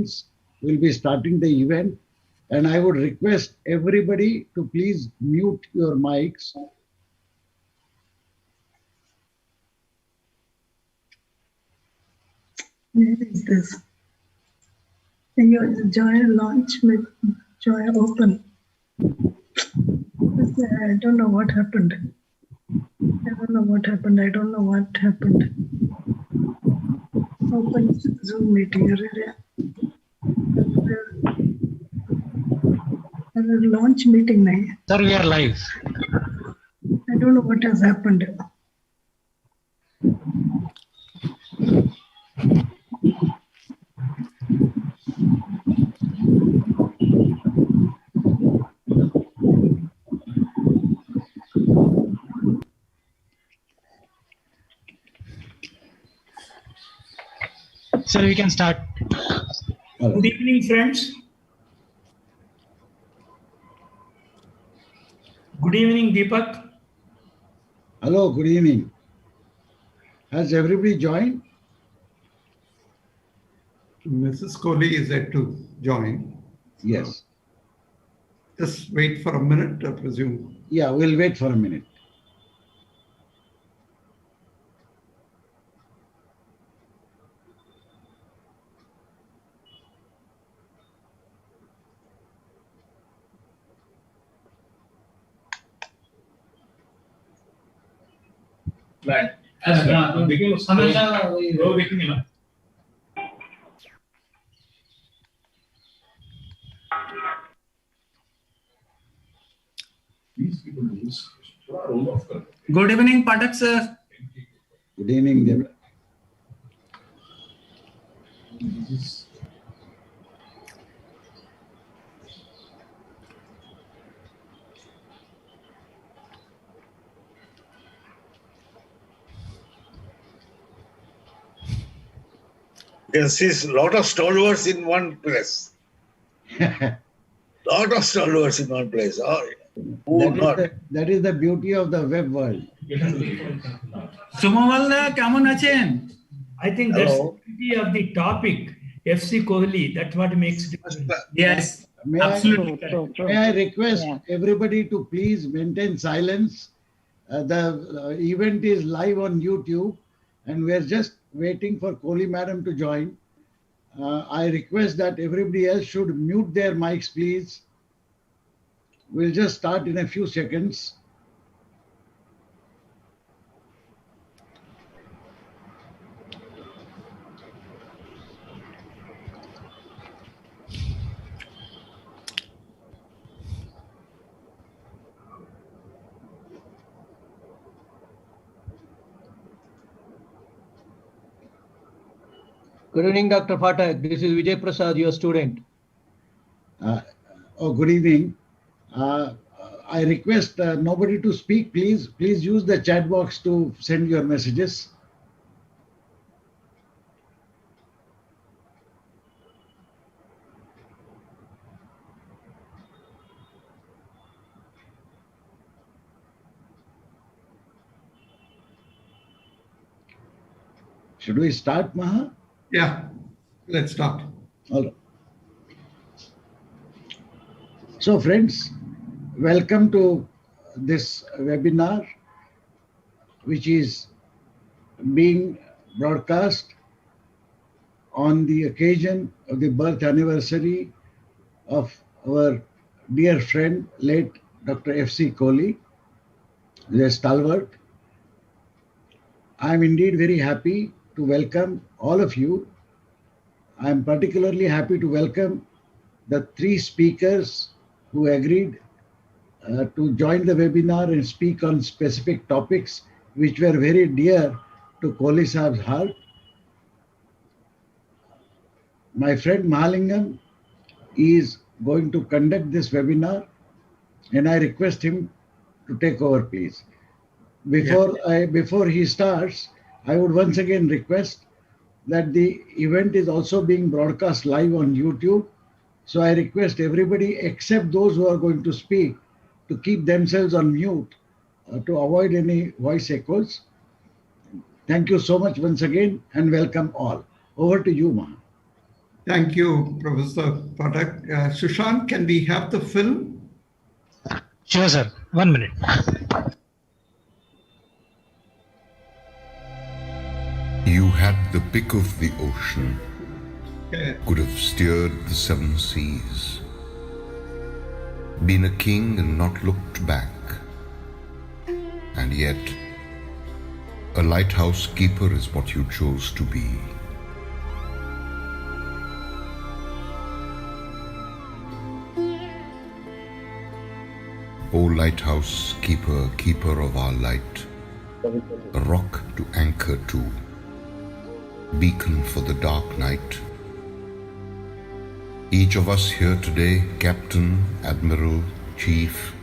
seconds, we'll be starting the event. And I would request everybody to please mute your mics. Where is this? Your join launch with joy open. I don't know what happened. I don't know what happened. Open Zoom meeting. Launch meeting. Sir, we are live. I don't know what has happened. Sir, we can start. Good evening, friends. Good evening, Deepak. Hello, good evening. Has everybody joined? Mrs. Kohli is yet to join. Yes. Just wait for a minute, I presume. Yeah, we'll wait for a minute. Right. Good evening, Patak sir. Good evening, Deborah. You can see a lot of stalwarts in one place. Lot of stalwarts in one place. That is the beauty of the web world. Sumamal কেমন আছেন? I think that's the beauty of the topic, FC Kohli. That's what makes difference. Yes, absolutely. May I request everybody to please maintain silence. The event is live on YouTube and we're just waiting for Kohli madam to join. I request that everybody else should mute their mics, please. We'll just start in a few seconds. Good evening, Dr. Patak. This is Vijay Prasad, your student. Good evening. I request nobody to speak, please. Please use the chat box to send your messages. Should we start, Maha? Yeah, let's start. All right. So friends, welcome to this webinar, which is being broadcast on the occasion of the birth anniversary of our dear friend, late Dr. FC Kohli, the stalwart. I am indeed very happy to welcome all of you. I am particularly happy to welcome the three speakers who agreed to join the webinar and speak on specific topics which were very dear to Kohli Sahab's heart. My friend Mahalingam is going to conduct this webinar and I request him to take over, please. Before he starts, I would once again request that the event is also being broadcast live on YouTube. So I request everybody except those who are going to speak to keep themselves on mute to avoid any voice echoes. Thank you so much once again and welcome all. Over to you, Maha. Thank you, Professor Pathak. Sushant, can we have the film? Sure, sir. 1 minute. You had the pick of the ocean, Okay. could have steered the seven seas, been a king and not looked back, and yet a lighthouse keeper is what you chose to be. O lighthouse keeper, keeper of our light, a rock to anchor to, beacon for the dark night. Each of us here today, captain, admiral, chief,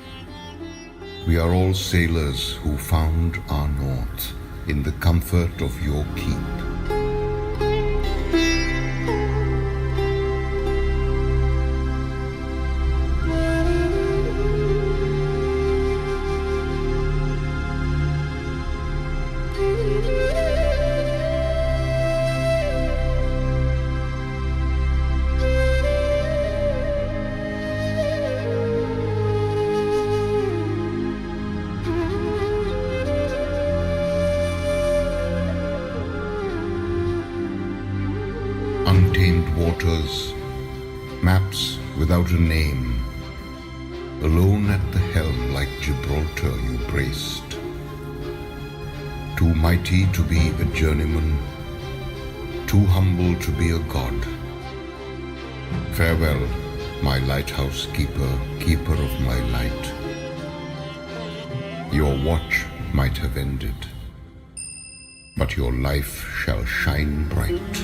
we are all sailors who found our north in the comfort of your keep. Untamed waters, maps without a name, alone at the helm like Gibraltar you braced. Too mighty to be a journeyman, too humble to be a god. Farewell, my lighthouse keeper, keeper of my light. Your watch might have ended, but your life shall shine bright.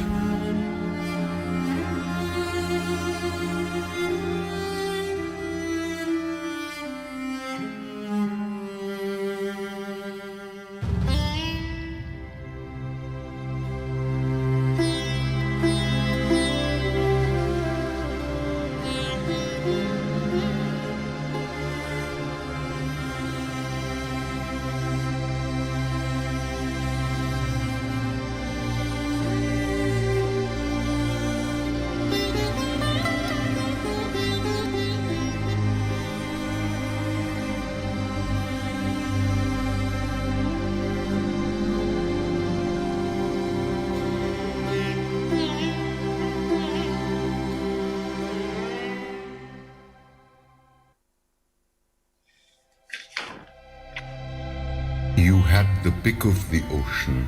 You had the pick of the ocean,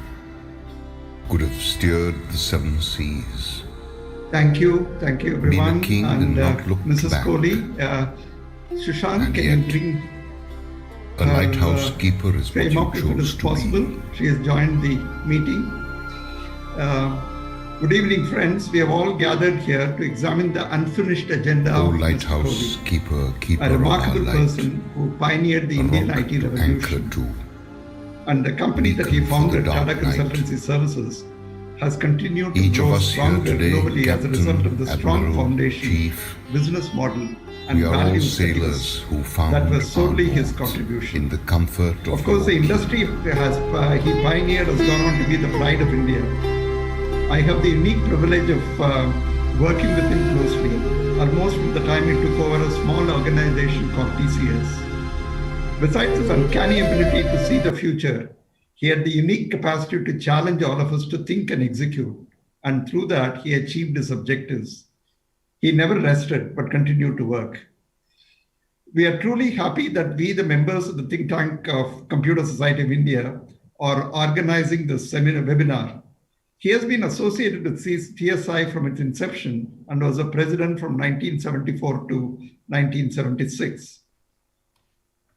could have steered the seven seas. Thank you everyone. king and not looked Mrs. back. Kohli, Sushant, And can you yet, bring A lighthouse keeper is what frame you up if it chose is to possible? be. She has joined the meeting. Good evening, friends. We have all gathered here to examine the unfinished agenda O of Mr. lighthouse Kohli, keeper, keeper a of our remarkable light, person who pioneered the a Indian rock IT to anchor revolution. to, And the company that he beacon for founded, the dark Tata night. Consultancy Services, has continued to Each of grow us here stronger today, globally as a result of the captain, strong admiral, foundation, chief, business model, and we are all values sailors who found that was solely our his north contribution. in the comfort of Of course, the your keep. industry he pioneered has gone on to be the pride of India. I have the unique privilege of working with him closely, almost from the time he took over a small organization called TCS. Besides his uncanny ability to see the future, he had the unique capacity to challenge all of us to think and execute. And through that, he achieved his objectives. He never rested, but continued to work. We are truly happy that we, the members of the think tank of Computer Society of India, are organizing this webinar. He has been associated with TSI from its inception and was a president from 1974 to 1976.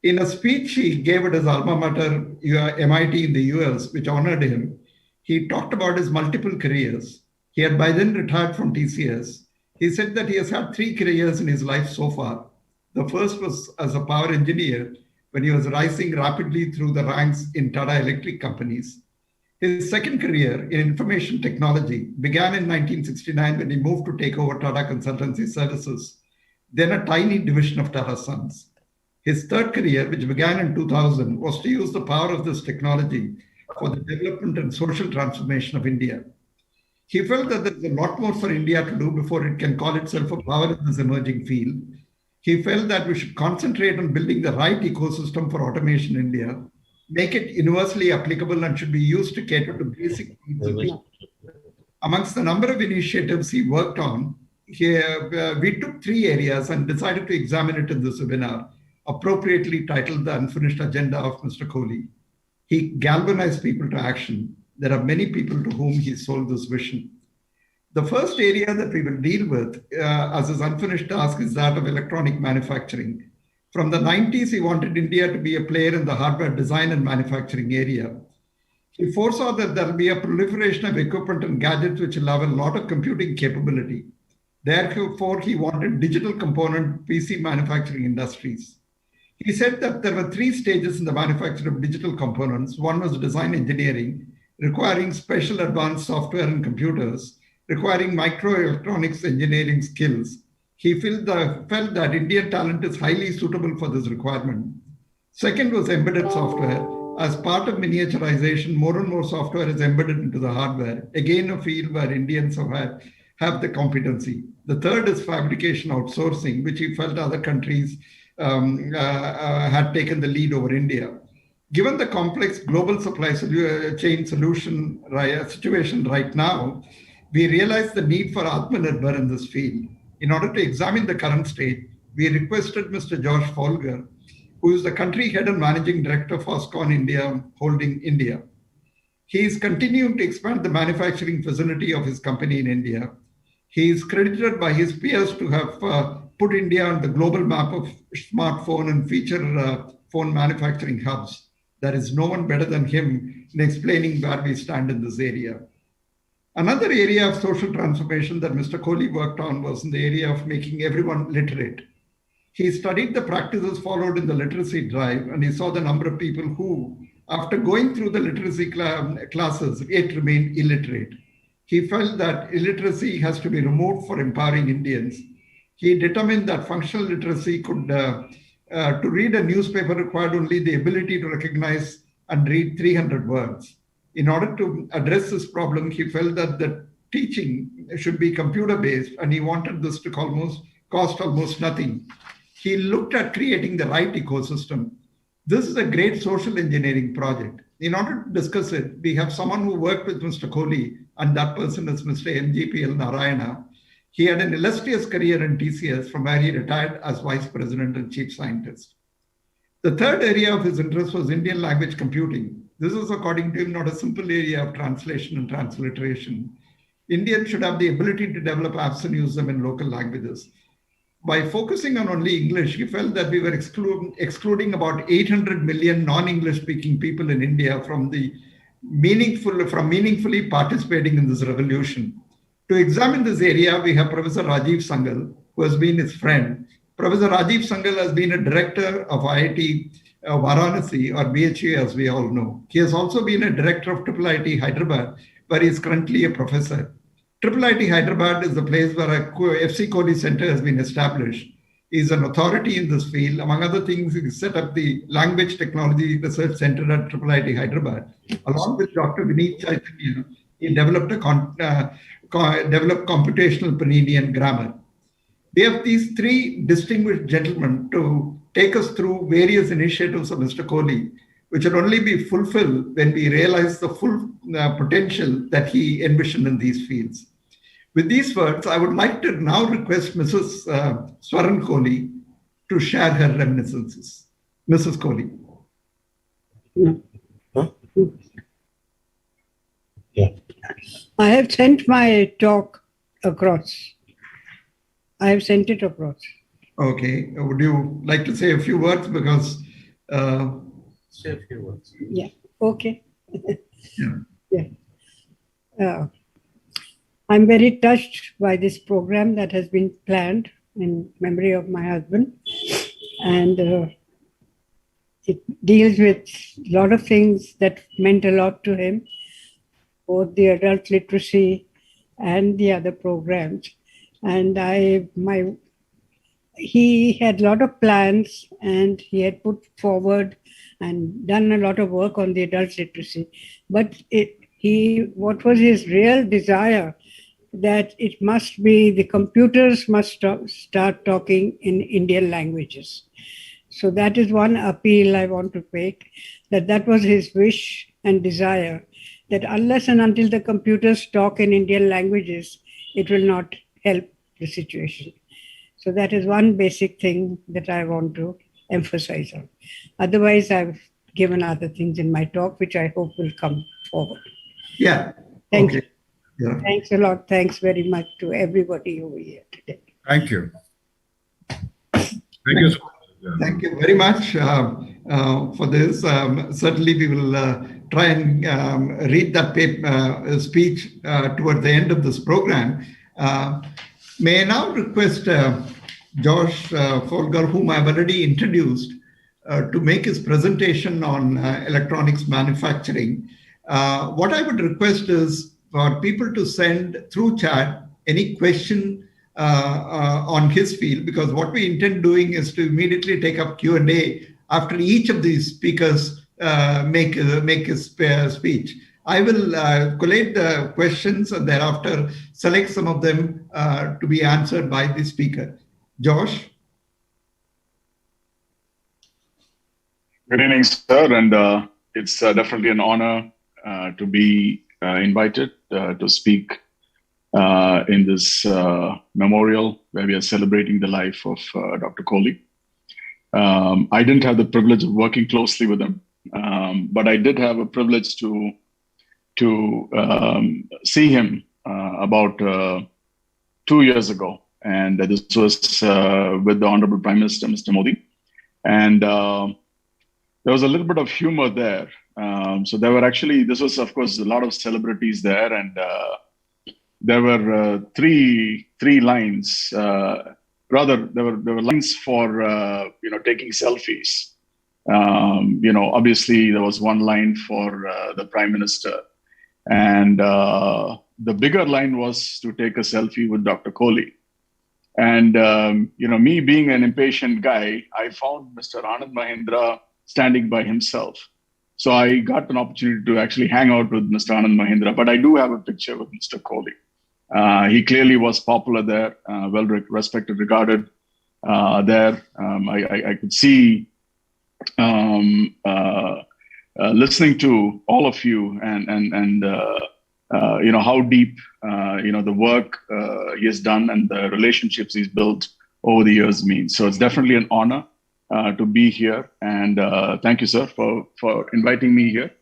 In a speech he gave at his alma mater, MIT in the US, which honored him, he talked about his multiple careers. He had by then retired from TCS. He said that he has had 3 careers in his life so far. The first was as a power engineer when he was rising rapidly through the ranks in Tata Electric companies. His second career in information technology began in 1969 when he moved to take over Tata Consultancy Services, then a tiny division of Tata Sons. His third career, which began in 2000, was to use the power of this technology for the development and social transformation of India. He felt that there's a lot more for India to do before it can call itself a power in this emerging field. He felt that we should concentrate on building the right ecosystem for automation in India, make it universally applicable, and should be used to cater to basic needs of people. Amongst the number of initiatives he worked on, we took 3 areas and decided to examine it in this webinar, appropriately titled The Unfinished Agenda of Mr. Kohli. He galvanized people to action. There are many people to whom he sold this vision. The first area that we will deal with as his unfinished task is that of electronic manufacturing. From the 90s, he wanted India to be a player in the hardware design and manufacturing area. He foresaw that there will be a proliferation of equipment and gadgets which will have a lot of computing capability. Therefore, he wanted digital component PC manufacturing industries. He said that there were 3 stages in the manufacture of digital components. One was design engineering, requiring special advanced software and computers, requiring microelectronics engineering skills. He felt that Indian talent is highly suitable for this requirement. Second was embedded software. As part of miniaturization, more and more software is embedded into the hardware, again a field where Indians have the competency. The third is fabrication outsourcing, which he felt other countries had taken the lead over India. Given the complex global supply chain situation right now, we realized the need for Atmanirbhar in this field. In order to examine the current state, we requested Mr. Josh Folger, who is the country head and managing director of Foxconn India Holding India. He is continuing to expand the manufacturing facility of his company in India. He is credited by his peers to have put India on the global map of smartphone and feature phone manufacturing hubs. There is no one better than him in explaining where we stand in this area. Another area of social transformation that Mr. Kohli worked on was in the area of making everyone literate. He studied the practices followed in the literacy drive, and he saw the number of people who, after going through the literacy classes, yet remained illiterate. He felt that illiteracy has to be removed for empowering Indians. He determined that functional literacy could, to read a newspaper required only the ability to recognize and read 300 words. In order to address this problem, he felt that the teaching should be computer-based, and he wanted this to cost almost nothing. He looked at creating the right ecosystem. This is a great social engineering project. In order to discuss it, we have someone who worked with Mr. Kohli, and that person is Mr. MGPL Narayana. He had an illustrious career in TCS, from where he retired as vice president and chief scientist. The third area of his interest was Indian language computing. This is, according to him, not a simple area of translation and transliteration. Indians should have the ability to develop apps and use them in local languages. By focusing on only English, he felt that we were excluding about 800 million non-English speaking people in India from meaningfully participating in this revolution. To examine this area, we have Professor Rajiv Sangal, who has been his friend. Professor Rajiv Sangal has been a director of IIT Varanasi, or BHU as we all know. He has also been a director of IIIT Hyderabad, where he is currently a professor. IIIT Hyderabad is the place where a FC Kohli Center has been established. He is an authority in this field. Among other things, he set up the Language Technology Research Center at IIIT Hyderabad. Along with Dr. Vineet Chaitanya, he developed computational Paninian grammar. We have these 3 distinguished gentlemen to take us through various initiatives of Mr. Kohli, which will only be fulfilled when we realize the full potential that he envisioned in these fields. With these words, I would like to now request Mrs. Swaran Kohli to share her reminiscences. Mrs. Kohli. I have sent my talk across. I have sent it across. Okay. Would you like to say a few words? Because say a few words. Yeah. Okay. Yeah. I'm very touched by this program that has been planned in memory of my husband, and it deals with a lot of things that meant a lot to him, both the adult literacy and the other programs. And he had a lot of plans, and he had put forward and done a lot of work on the adult literacy. But what was his real desire that it must be the computers must start talking in Indian languages. So that is one appeal I want to make, that was his wish and desire, that unless and until the computers talk in Indian languages, it will not help the situation. So that is one basic thing that I want to emphasize on. Otherwise, I've given other things in my talk, which I hope will come forward. Yeah. Thank Okay. you. Yeah. Thanks a lot. Thanks very much to everybody over here today. Thank you. Thank you so much. Thank you very much for this. Certainly, we will try and read that speech toward the end of this program. May I now request Josh Folger, whom I've already introduced, to make his presentation on electronics manufacturing. What I would request is for people to send through chat any question on his field, because what we intend doing is to immediately take up Q&A after each of these speakers make his speech. I will collate the questions and thereafter select some of them to be answered by the speaker. Josh? Good evening, sir, and it's definitely an honor to be invited to speak in this memorial where we are celebrating the life of Dr. Kohli. I didn't have the privilege of working closely with him, but I did have a privilege to see him about 2 years ago, and this was with the Honorable Prime Minister, Mr. Modi, and there was a little bit of humor there. So there were actually, this was of course a lot of celebrities there, and there were three lines. Rather, there were lines for taking selfies. Obviously there was one line for the Prime Minister, and the bigger line was to take a selfie with Dr. Kohli. And me being an impatient guy, I found Mr. Anand Mahindra standing by himself. So I got an opportunity to actually hang out with Mr. Anand Mahindra, but I do have a picture with Mr. Kohli. He clearly was popular there, well respected, regarded there. I could see, listening to all of you and how deep, the work he has done and the relationships he's built over the years means. So it's definitely an honor to be here. And thank you, sir, for inviting me here.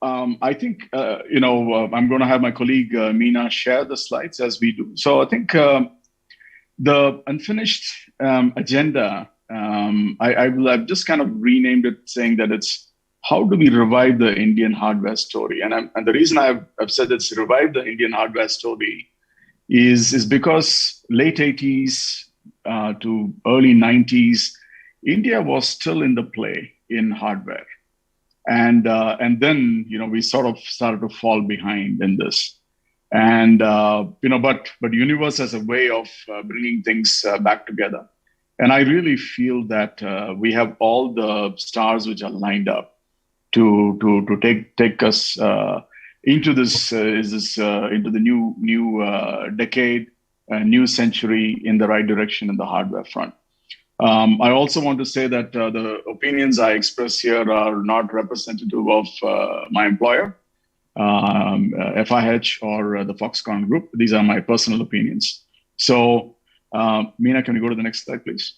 I think, I'm going to have my colleague Meena share the slides as we do. So I think the unfinished agenda, I've just kind of renamed it, saying that it's how do we revive the Indian hardware story? And the reason I've said it's revive the Indian hardware story is because late 80s to early 90s, India was still in the play in hardware. And then, we sort of started to fall behind in this. And, but universe has a way of bringing things back together. And I really feel that we have all the stars which are lined up to take us into this into the new decade, new century in the right direction in the hardware front. I also want to say that the opinions I express here are not representative of my employer, FIH, or the Foxconn Group. These are my personal opinions. So, Meena, can you go to the next slide, please?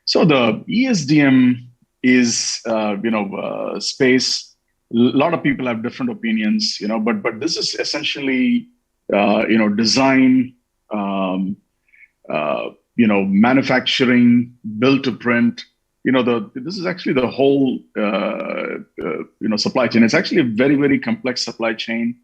So the ESDM is, space. A lot of people have different opinions, but this is essentially, design, manufacturing, build to print. This is actually the whole, supply chain. It's actually a very, very complex supply chain.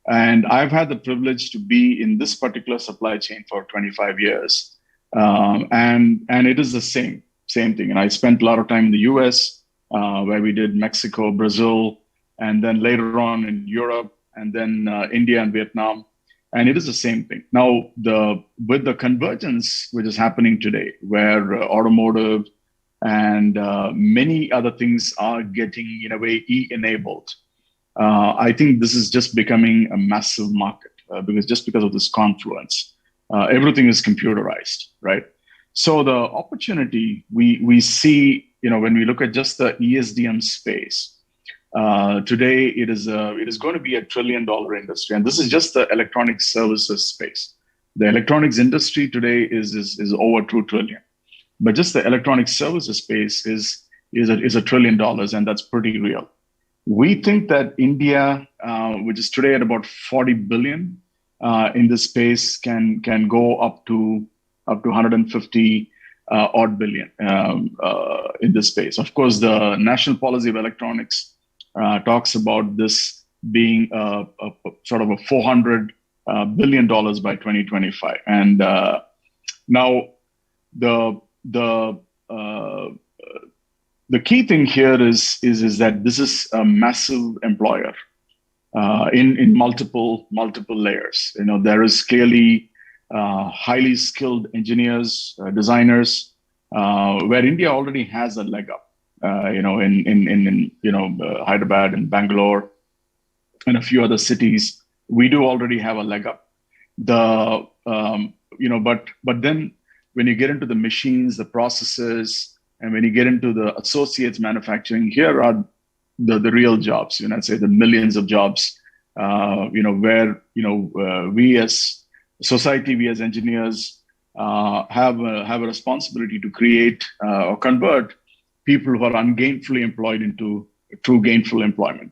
And I've had the privilege to be in this particular supply chain for 25 years. And it is the same thing. And I spent a lot of time in the US, where we did Mexico, Brazil, and then later on in Europe, and then India and Vietnam. And it is the same thing. Now, with the convergence which is happening today, where automotive and many other things are getting, in a way, e-enabled, I think this is just becoming a massive market because of this confluence. Everything is computerized, right? So the opportunity we see, when we look at just the ESDM space, today it is going to be $1 trillion industry, and this is just the electronic services space. The electronics industry today is over $2 trillion, but just the electronic services space is $1 trillion, and that's pretty real. We think that India, which is today at about 40 billion in this space, can go up to 150 odd billion in this space. Of course, the National Policy of Electronics talks about this being a sort of a $400 billion by 2025. And now the key thing here is that this is a massive employer in multiple layers. There is clearly highly skilled engineers, designers, where India already has a leg up. In Hyderabad and Bangalore and a few other cities, we do already have a leg up. But then when you get into the machines, the processes, and when you get into the associates manufacturing, here are the real jobs. I'd say the millions of jobs. Where we as society, we as engineers have a responsibility to create or convert people who are ungainfully employed into true gainful employment.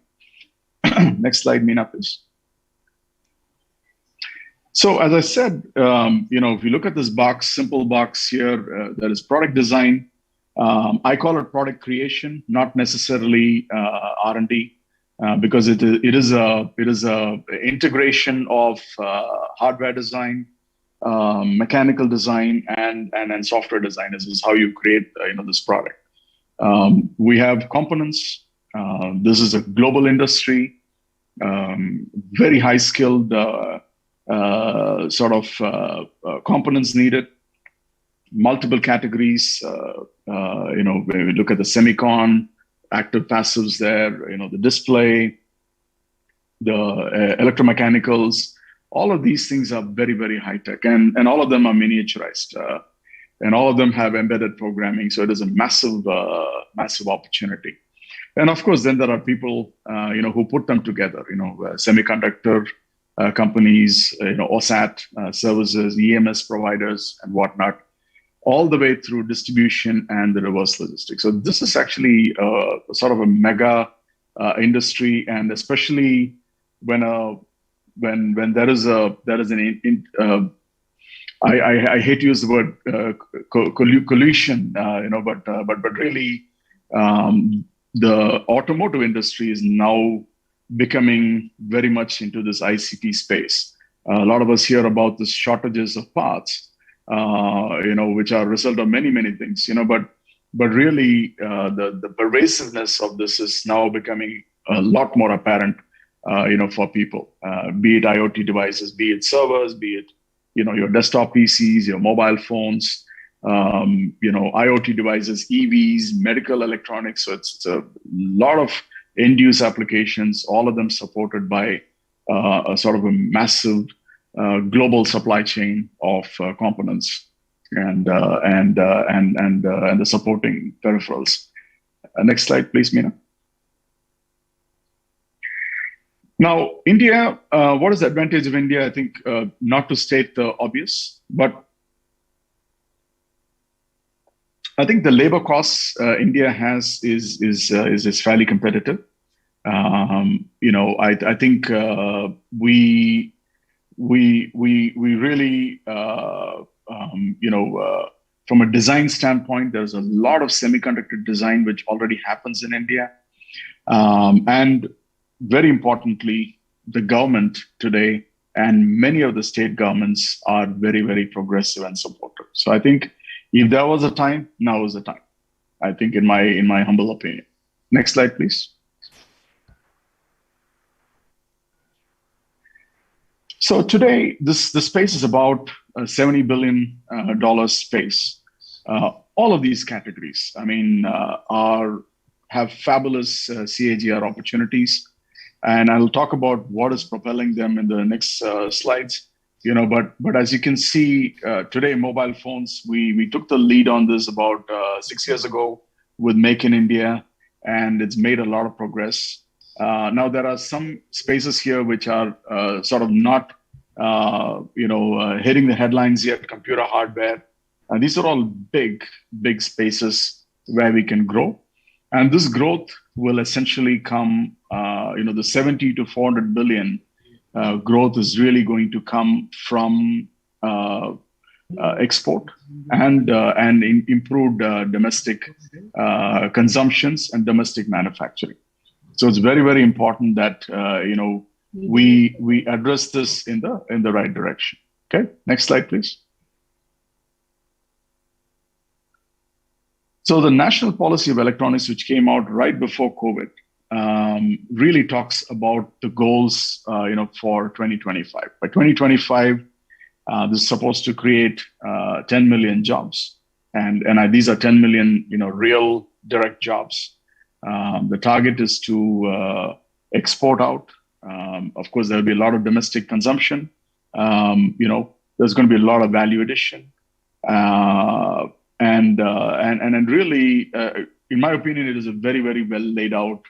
Next slide, Meena, please. So as I said, if you look at this box, simple box here, there is product design. I call it product creation, not necessarily R&D, because it is a integration of hardware design, mechanical design, and software design. This is how you create this product. We have components. This is a global industry, very high skilled components needed. Multiple categories. When we look at the semicon, active passives there, the display, the electromechanicals, all of these things are very, very high tech, and all of them are miniaturized, and all of them have embedded programming. So it is a massive opportunity. And of course, then there are people, who put them together, semiconductor companies, OSAT services, EMS providers, and whatnot, all the way through distribution and the reverse logistics. So this is actually sort of a mega industry, and especially when there is I hate to use the word collusion, but really the automotive industry is now becoming very much into this ICT space. A lot of us hear about the shortages of parts, which are a result of many, many things, but really the pervasiveness of this is now becoming a lot more apparent, for people, be it IoT devices, be it servers, be it, your desktop PCs, your mobile phones, IoT devices, EVs, medical electronics. So it's a lot of end-use applications, all of them supported by a sort of a massive global supply chain of components and the supporting peripherals. Next slide, please, Meena. Now, India, what is the advantage of India? I think not to state the obvious, but I think the labor costs India has is fairly competitive. I think we really from a design standpoint, there's a lot of semiconductor design which already happens in India, and very importantly, the government today and many of the state governments are very, very progressive and supportive. So I think if there was a time, now is the time, I think, in my humble opinion. Next slide, please. So today, this space is about a $70 billion space. All of these categories, have fabulous CAGR opportunities. And I'll talk about what is propelling them in the next slides. But as you can see today, mobile phones, we took the lead on this about 6 years ago with Make in India, and it's made a lot of progress. Now there are some spaces here which are sort of not, hitting the headlines yet. Computer hardware, and these are all big spaces where we can grow, and this growth will essentially come. The 70 to 400 billion growth is really going to come from export and improved domestic consumptions and domestic manufacturing. So it's very, very important that we address this in the right direction. Okay, next slide, please. So the National Policy of Electronics, which came out right before COVID, really talks about the goals, for 2025. By 2025, this is supposed to create 10 million jobs, and these are 10 million, real direct jobs. The target is to export out. Of course, there'll be a lot of domestic consumption. There's going to be a lot of value addition, and really, in my opinion, it is a very, very well laid out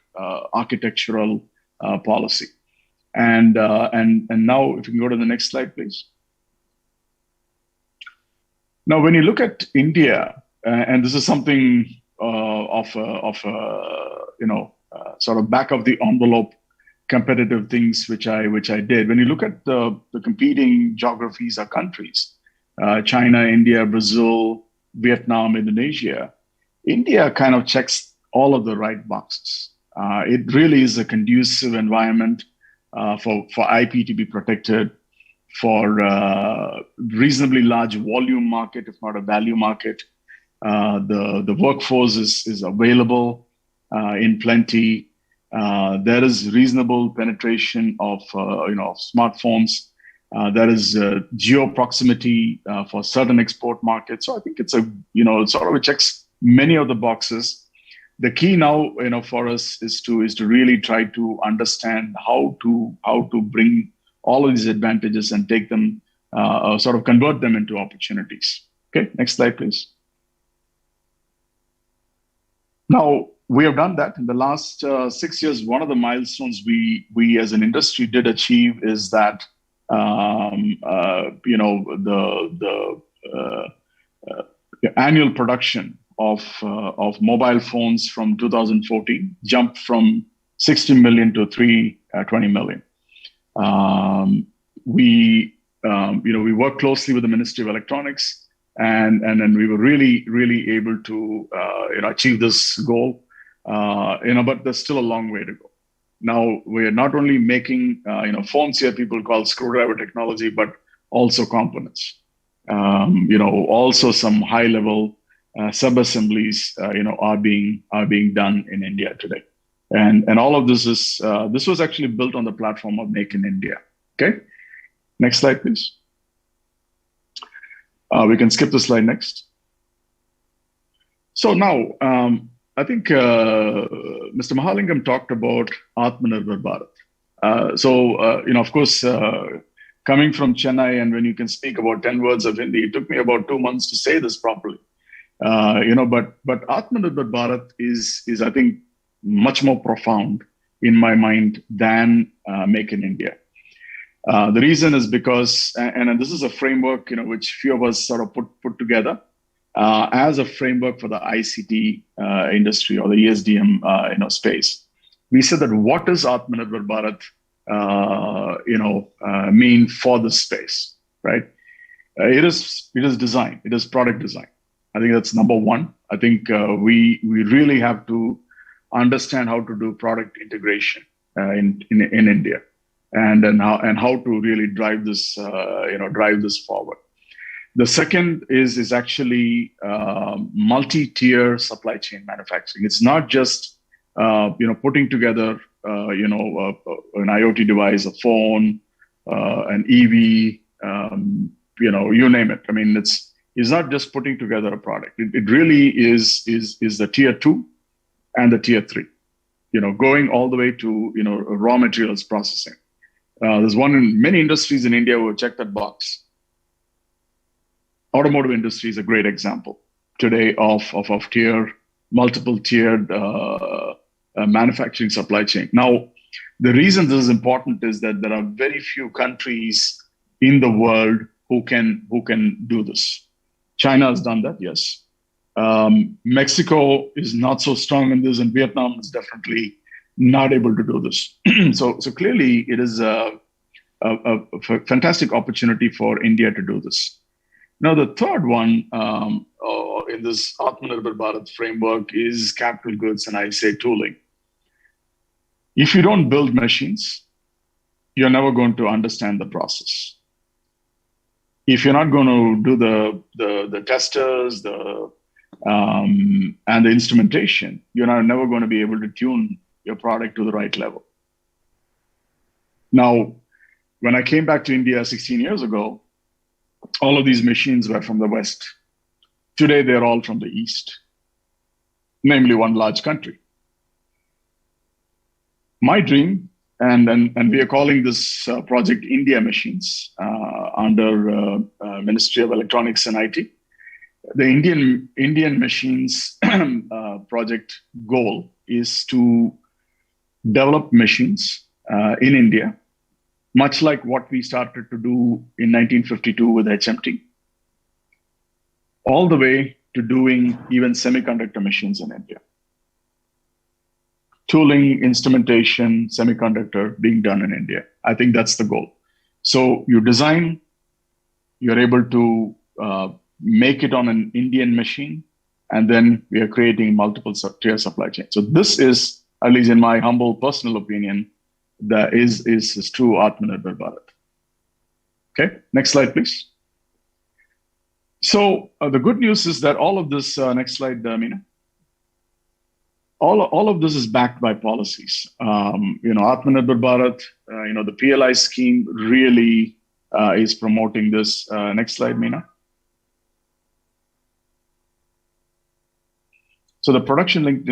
architectural policy. And now, if you can go to the next slide, please. Now, when you look at India, and this is something sort of back of the envelope competitive things which I did. When you look at the competing geographies or countries, China, India, Brazil, Vietnam, Indonesia, India kind of checks all of the right boxes. It really is a conducive environment for IP to be protected, for reasonably large volume market, if not a value market. The workforce is available in plenty. There is reasonable penetration of smartphones. There is geo proximity for certain export markets. So I think it's it checks many of the boxes. The key now, for us is to really try to understand how to bring all of these advantages and take them, sort of convert them into opportunities. Okay, next slide, please. Now, we have done that in the last 6 years. One of the milestones we as an industry did achieve is that the annual production of mobile phones from 2014 jumped from 60 million to 320 million. We worked closely with the Ministry of Electronics, and then we were really able to achieve this goal. But there's still a long way to go. Now we are not only making phones here, people call screwdriver technology, but also components. Also some high level sub-assemblies are being done in India today, and all of this was actually built on the platform of Make in India. Okay, next slide, please. We can skip the slide next. So now I think Mr. Mahalingam talked about Atmanirbhar Bharat. Of course, coming from Chennai, and when you can speak about 10 words of Hindi, it took me about 2 months to say this properly. But Atmanirbhar Bharat is I think much more profound in my mind than Make in India. The reason is because, and this is a framework which few of us sort of put together as a framework for the ICT industry or the ESDM space. We said that what does Atmanirbhar Bharat mean for the space, right? It is design. It is product design. I think that's number one. I think we really have to understand how to do product integration in India, and how to really drive this forward. The second is actually multi-tier supply chain manufacturing. It's not just putting together an IoT device, a phone, an EV, you name it. I mean, it's not just putting together a product. It really is the tier 2 and the tier 3. going all the way to, raw materials processing. There's one in many industries in India who have checked that box. Automotive industry is a great example today of multiple tiered manufacturing supply chain. Now, the reason this is important is that there are very few countries in the world who can do this. China has done that, yes. Mexico is not so strong in this, and Vietnam is definitely not able to do this. So clearly, it is a fantastic opportunity for India to do this. Now, the third one in this Atmanirbhar Bharat framework is capital goods, and I say tooling. If you don't build machines, you're never going to understand the process. If you're not going to do the testers, and the instrumentation, you're never going to be able to tune your product to the right level. Now, when I came back to India 16 years ago, all of these machines were from the West. Today, they're all from the East, namely one large country. My dream, and we are calling this project India Machines under Ministry of Electronics and IT. The Indian Machines project goal is to develop machines in India, much like what we started to do in 1952 with HMT, all the way to doing even semiconductor machines in India. Tooling, instrumentation, semiconductor being done in India. I think that's the goal. So you design, you're able to make it on an Indian machine, and then we are creating multiple tier supply chains. So this is, at least in my humble personal opinion, that is true Atmanirbhar Bharat. Okay, next slide, please. So the good news is that all of this, next slide, Meena. All of this is backed by policies. Atmanirbhar Bharat, the PLI scheme really is promoting this. Next slide, Meena. So the production-linked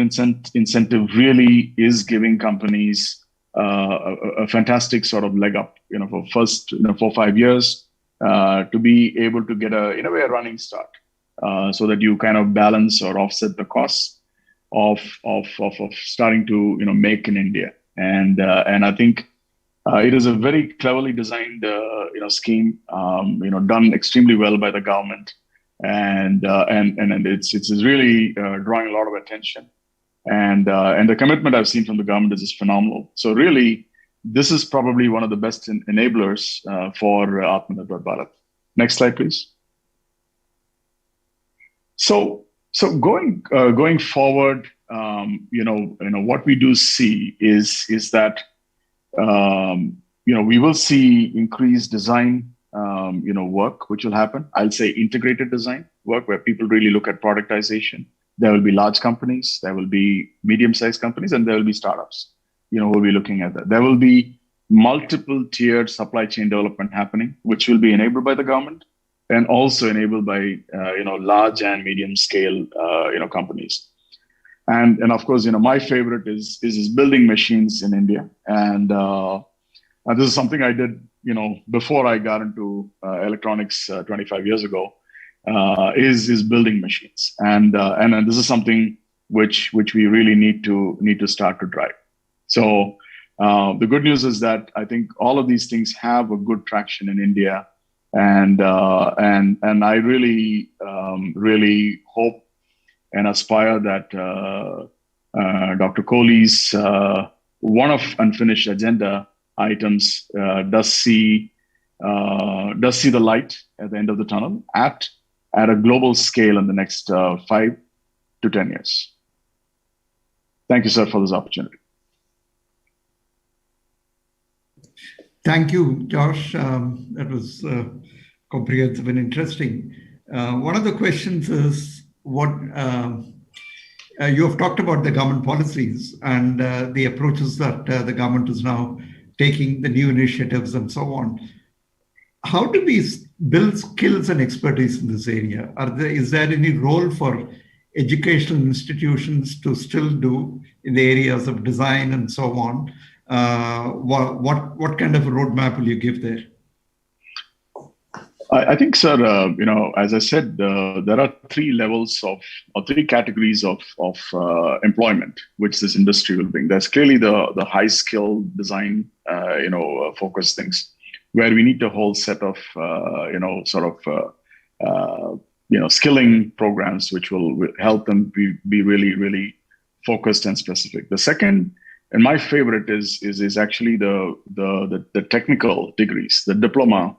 incentive really is giving companies a fantastic sort of leg up, for first 4 or 5 years to be able to get a running start, so that you kind of balance or offset the costs of starting to make in India. And I think it is a very cleverly designed scheme, done extremely well by the government. And it's really drawing a lot of attention, and the commitment I've seen from the government is just phenomenal. So really, this is probably one of the best enablers for Atmanirbhar Bharat. Next slide, please. So going forward, what we do see is that we will see increased design work, which will happen. I'll say integrated design work, where people really look at productization. There will be large companies, there will be medium-sized companies, and there will be startups, who will be looking at that. There will be multiple tiered supply chain development happening, which will be enabled by the government and also enabled by, large and medium scale, companies. And of course, my favorite is building machines in India. And this is something I did, before I got into electronics 25 years ago, is building machines. And this is something which we really need to start to drive. So the good news is that I think all of these things have a good traction in India. And I really hope and aspire that Dr. Kohli's one of unfinished agenda items does see the light at the end of the tunnel at a global scale in the next 5 to 10 years. Thank you, sir, for this opportunity. Thank you, Josh. That was comprehensive and interesting. One of the questions is what you have talked about the government policies and the approaches that the government is now taking, the new initiatives and so on. How do we build skills and expertise in this area? Is there any role for educational institutions to still do in the areas of design and so on. What kind of a roadmap will you give there? I think, sir, as I said, there are three levels or three categories of employment which this industry will bring. There's clearly the high skill design, focused things, where we need a whole set of, skilling programs which will help them be really, really focused and specific. The second, and my favorite, is actually the technical degrees, the diploma.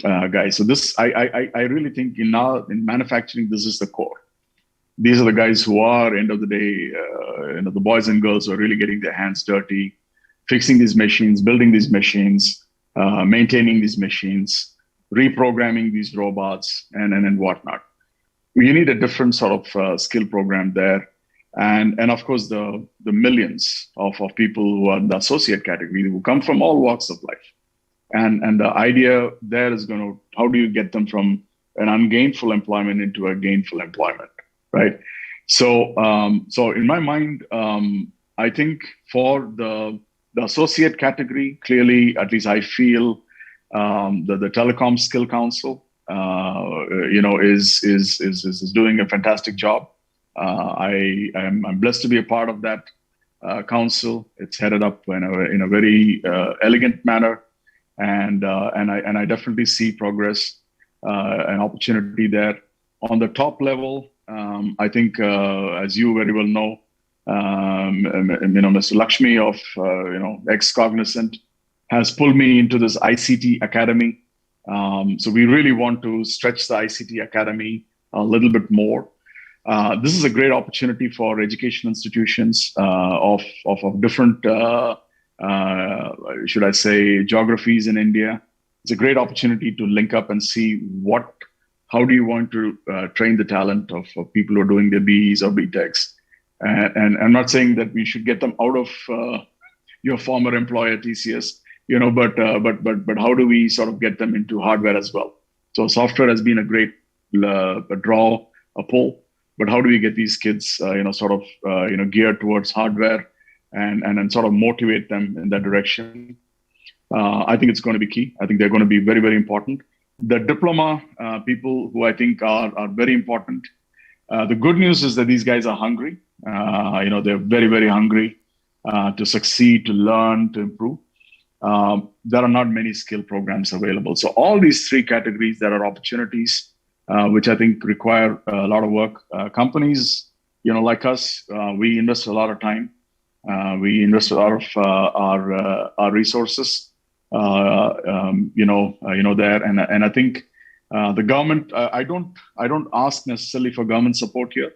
Guys, so this I really think in manufacturing, this is the core. These are the guys who are, end of the day, the boys and girls who are really getting their hands dirty, fixing these machines, building these machines, maintaining these machines, reprogramming these robots, and whatnot. You need a different sort of skill program there, and of course the millions of people who are in the associate category who come from all walks of life. And the idea there is how do you get them from an ungainful employment into a gainful employment, right? So in my mind, I think for the associate category, clearly, at least I feel the Telecom Skill Council, is doing a fantastic job. I'm blessed to be a part of that council. It's headed up in a very elegant manner. And I definitely see progress and opportunity there. On the top level, I think, as you very well know, Mr. Lakshmi of ex-Cognizant has pulled me into this ICT Academy. So we really want to stretch the ICT Academy a little bit more. This is a great opportunity for education institutions of different should I say, geographies in India. It's a great opportunity to link up and see how do you want to train the talent of people who are doing their BEs or BTechs. And I'm not saying that we should get them out of your former employer, TCS, but how do we sort of get them into hardware as well? So software has been a great a pull, but how do we get these kids, geared towards hardware? And sort of motivate them in that direction. I think it's going to be key. I think they're going to be very, very important. The diploma people who I think are very important. The good news is that these guys are hungry. They're very, very hungry to succeed, to learn, to improve. There are not many skill programs available. So all these three categories, there are opportunities which I think require a lot of work. Companies, like us, we invest a lot of time. We invest a lot of our resources, there, and I think the government. I don't ask necessarily for government support here,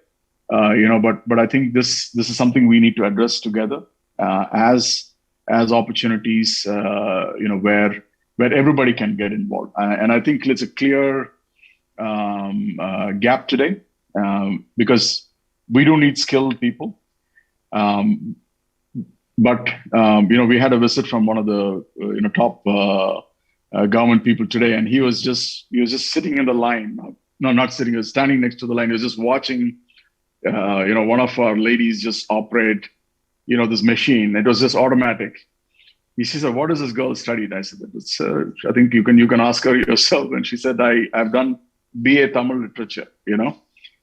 but I think this is something we need to address together as opportunities, where everybody can get involved, and I think it's a clear gap today because we do need skilled people. But we had a visit from one of the top government people today, and he was just sitting in the line. No, not sitting. He was standing next to the line. He was just watching, one of our ladies just operate, this machine. It was just automatic. He said, "What does this girl studied?" I said, "I think you can ask her yourself." And she said, "I've done BA Tamil literature,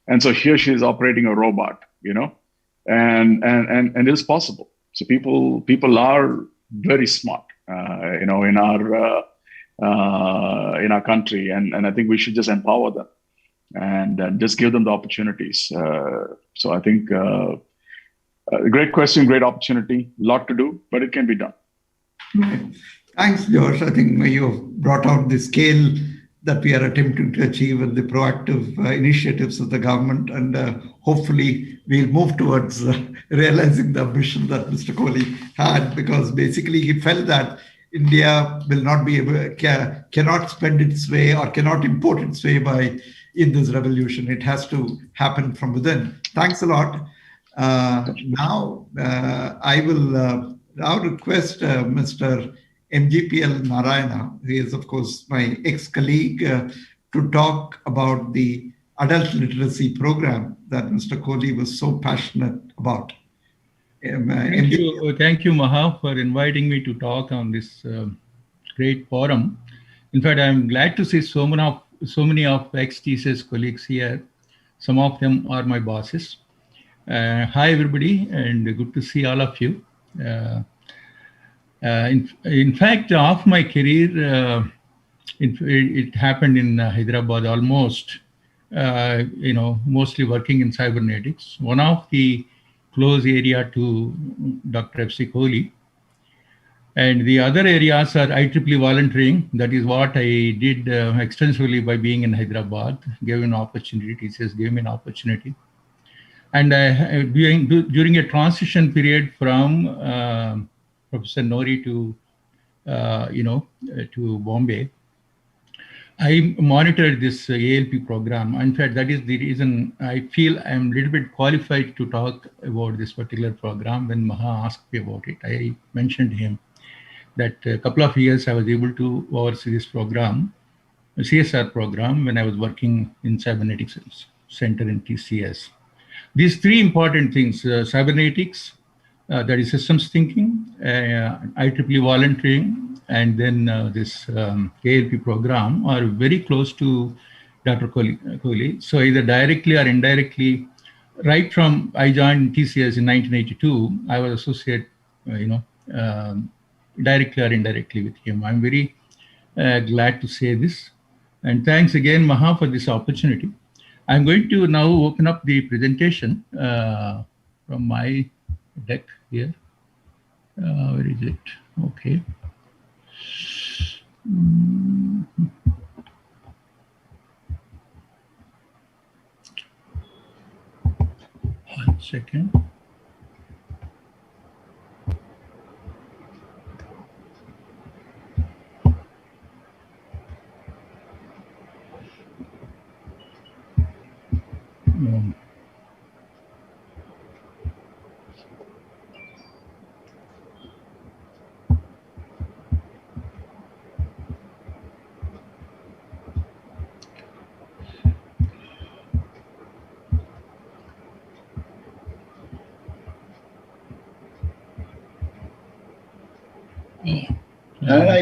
and so here she is operating a robot, and it is possible." So people are very smart, in our country, and I think we should just empower them and just give them the opportunities. So I think great question, great opportunity, a lot to do, but it can be done. Thanks, Josh. I think you brought out the scale that we are attempting to achieve with the proactive initiatives of the government, and hopefully we'll move towards realizing the ambition that Mr. Kohli had, because basically he felt that India will not be able, cannot spend its way or cannot import its way in this revolution. It has to happen from within. Thanks a lot. Now I will now request Mr. MGPL Narayana, who is of course my ex-colleague, to talk about the adult literacy program that Mr. Kohli was so passionate about. Thank you, Maha, for inviting me to talk on this great forum. In fact, I'm glad to see so many of ex-TCS colleagues here. Some of them are my bosses. Hi, everybody, and good to see all of you. In fact, of my career, it happened in Hyderabad almost, mostly working in cybernetics. One of the close area to Dr. F.C. Kohli. And the other areas are IEEE volunteering. That is what I did extensively by being in Hyderabad, gave an opportunity, TCS gave me an opportunity. And during a transition period from Professor Nori to, to Bombay, I monitored this ALP program. In fact, that is the reason I feel I'm a little bit qualified to talk about this particular program. When Maha asked me about it, I mentioned to him that a couple of years I was able to oversee this program, a CSR program, when I was working in Cybernetics Center in TCS. These three important things, cybernetics, that is systems thinking, IEEE volunteering, and then this ALP program are very close to Dr. Kohli. So either directly or indirectly, right from I joined TCS in 1982, I was associated, directly or indirectly with him. I'm very glad to say this. And thanks again, Maha, for this opportunity. I'm going to now open up the presentation from my deck here. Where is it? Okay. One second.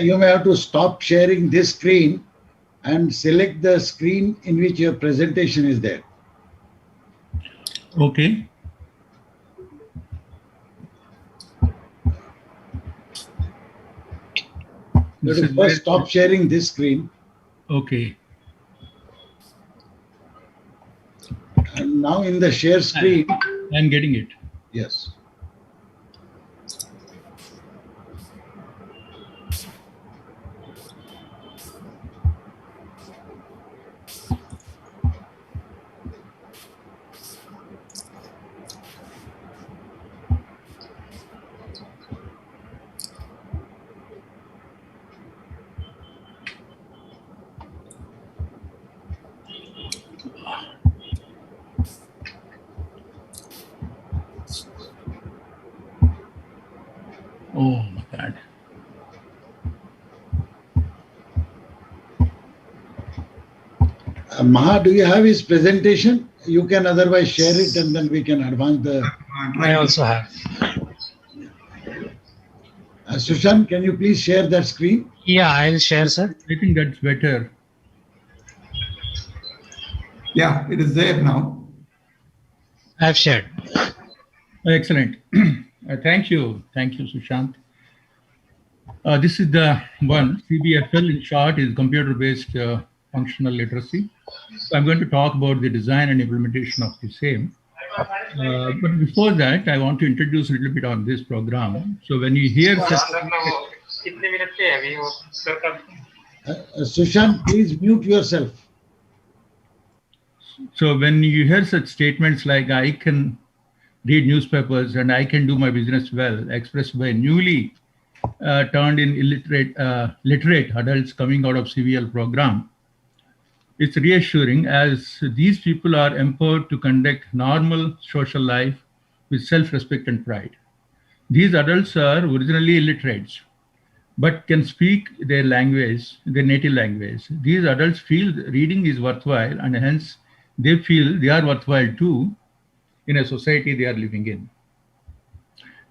You may have to stop sharing this screen and select the screen in which your presentation is there. Okay. You have to first stop sharing this screen. Okay. And now in the share screen. I'm getting it. Yes. Oh my God. Maha, do you have his presentation? You can otherwise share it and then we can advance the... I also have. Sushant, can you please share that screen? Yeah, I'll share, sir. I think that's better. Yeah, it is there now. I've shared. Excellent. Thank you. Thank you, Sushant. This is the one. CBFL in short is computer-based functional literacy. So I'm going to talk about the design and implementation of the same. But before that, I want to introduce a little bit on this program. So when you hear Sushant, please mute yourself. So when you hear such statements like I can read newspapers and I can do my business well, expressed by newly turned in literate adults coming out of CVL program, it's reassuring as these people are empowered to conduct normal social life with self-respect and pride. These adults are originally illiterates, but can speak their language, their native language. These adults feel reading is worthwhile and hence they feel they are worthwhile too in a society they are living in.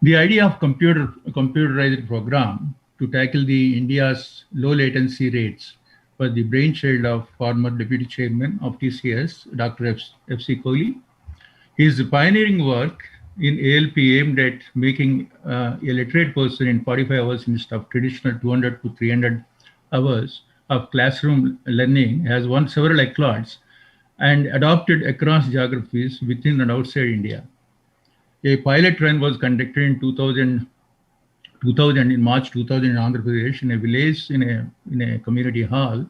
The idea of computerized program to tackle the India's low latency rates was the brainchild of former Deputy Chairman of TCS, Dr. F.C. Kohli. His pioneering work in ALP aimed at making a literate person in 45 hours instead of traditional 200 to 300 hours of classroom learning has won several accolades and adopted across geographies within and outside India. A pilot run was conducted in 2000 in March 2000 in Andhra Pradesh in a village in a community hall.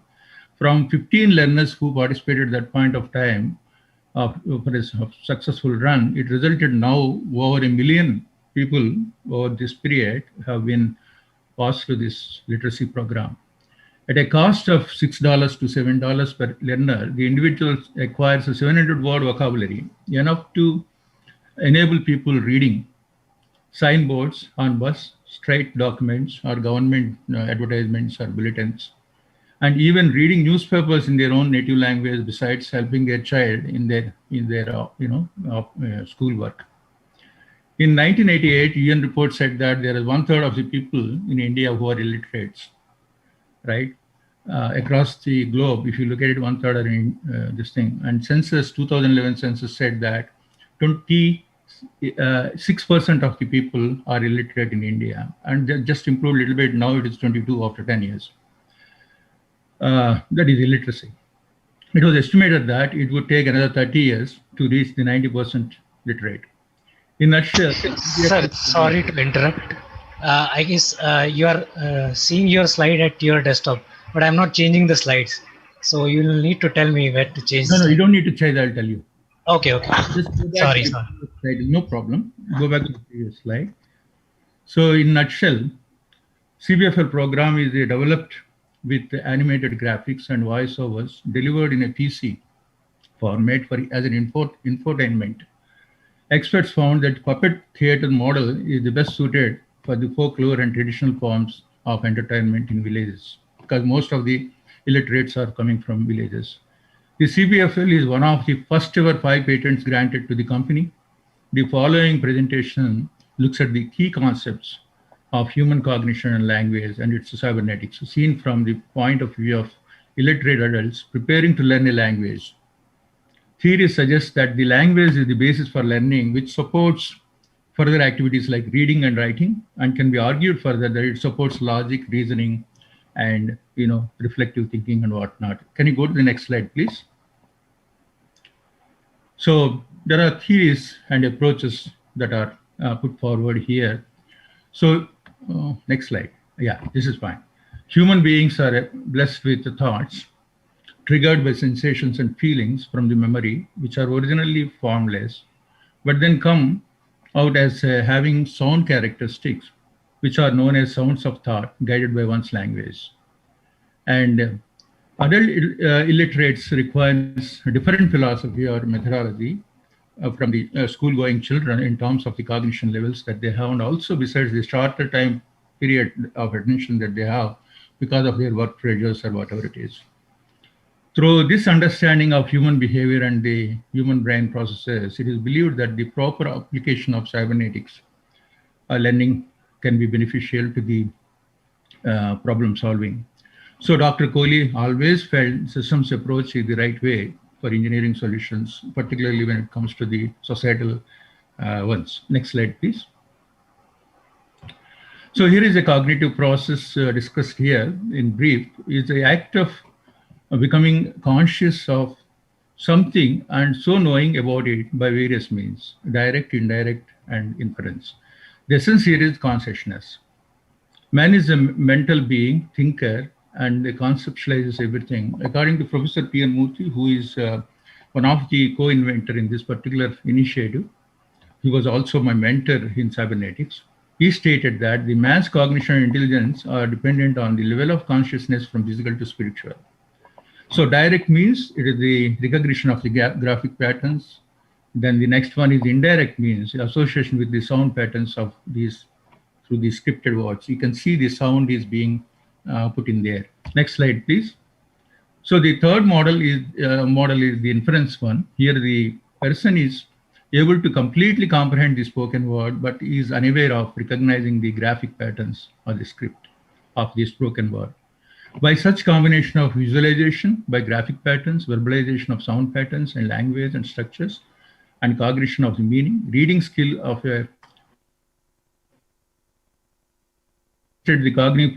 From 15 learners who participated at that point of time for a successful run, it resulted now over 1 million people over this period have been passed through this literacy program. At a cost of $6 to $7 per learner, the individual acquires a 700-word vocabulary, enough to enable people reading signboards on bus, straight documents or government advertisements or bulletins, and even reading newspapers in their own native language besides helping their child in their schoolwork. In 1988, UN report said that there is 1/3 of the people in India who are illiterates, right? Across the globe, if you look at it, 1/3 are in this thing. And census, 2011 census said that 26% of the people are illiterate in India, and that just improved a little bit. Now it is 22 after 10 years. That is illiteracy. It was estimated that it would take another 30 years to reach the 90% literate. In a nutshell, Sir, sorry to interrupt. I guess you are seeing your slide at your desktop, but I'm not changing the slides. So you will need to tell me where to change. No, you don't need to change. I'll tell you. Okay. Sorry. No problem. Go back to the previous slide. So in nutshell, CBFL program is developed with animated graphics and voiceovers delivered in a PC format as an infotainment. Experts found that puppet theater model is the best suited for the folklore and traditional forms of entertainment in villages, because most of the illiterates are coming from villages. The CBFL is one of the first ever 5 patents granted to the company. The following presentation looks at the key concepts of human cognition and language and its cybernetics, seen from the point of view of illiterate adults preparing to learn a language. Theory suggests that the language is the basis for learning, which supports further activities like reading and writing, and can be argued further that it supports logic, reasoning, and reflective thinking and whatnot. Can you go to the next slide, please? So there are theories and approaches that are put forward here. So next slide. Yeah, this is fine. Human beings are blessed with thoughts triggered by sensations and feelings from the memory, which are originally formless, but then come out as having sound characteristics, which are known as sounds of thought guided by one's language. And adult illiterates requires a different philosophy or methodology from the school-going children in terms of the cognition levels that they have, and also besides the shorter time period of attention that they have because of their work pressures or whatever it is. Through this understanding of human behavior and the human brain processes, it is believed that the proper application of cybernetics learning can be beneficial to the problem solving. So Dr. Kohli always felt systems approach is the right way for engineering solutions, particularly when it comes to the societal ones. Next slide, please. So here is a cognitive process discussed here in brief. It's the act of becoming conscious of something and so knowing about it by various means, direct, indirect, and inference. The essence here is consciousness. Man is a mental being, thinker, and conceptualizes everything. According to Professor P.N. Murthy, who is one of the co-inventor in this particular initiative, he was also my mentor in cybernetics. He stated that the man's cognition and intelligence are dependent on the level of consciousness from physical to spiritual. So direct means it is the recognition of the graphic patterns. Then the next one is indirect means association with the sound patterns of these through the scripted words. You can see the sound is being put in there. Next slide, please. So the third model is the inference one. Here the person is able to completely comprehend the spoken word, but is unaware of recognizing the graphic patterns or the script of the spoken word. By such combination of visualization by graphic patterns, verbalization of sound patterns and language and structures, and cognition of the meaning, reading skill of a the cognitive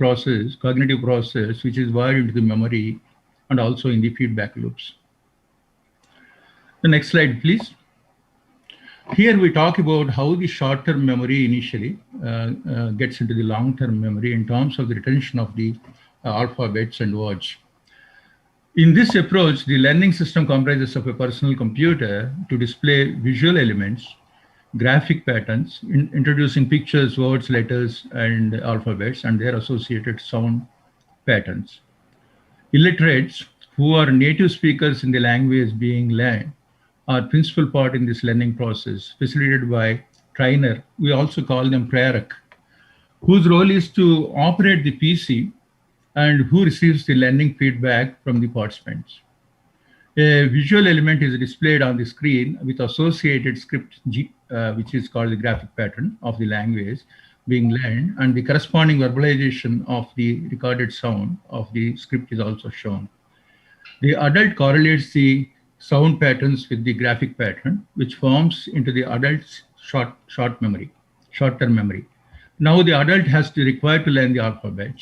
process, which is wired into the memory and also in the feedback loops. The next slide, please. Here we talk about how the short-term memory initially gets into the long-term memory in terms of the retention of the alphabets and words. In this approach, the learning system comprises of a personal computer to display visual elements, graphic patterns, introducing pictures, words, letters, and alphabets, and their associated sound patterns. Illiterates, who are native speakers in the language being learned, are principal part in this learning process, facilitated by trainer. We also call them prarak, whose role is to operate the PC and who receives the learning feedback from the participants. A visual element is displayed on the screen with associated script, which is called the graphic pattern of the language being learned, and the corresponding verbalization of the recorded sound of the script is also shown. The adult correlates the sound patterns with the graphic pattern, which forms into the adult's short-term memory. Now the adult has to require to learn the alphabet.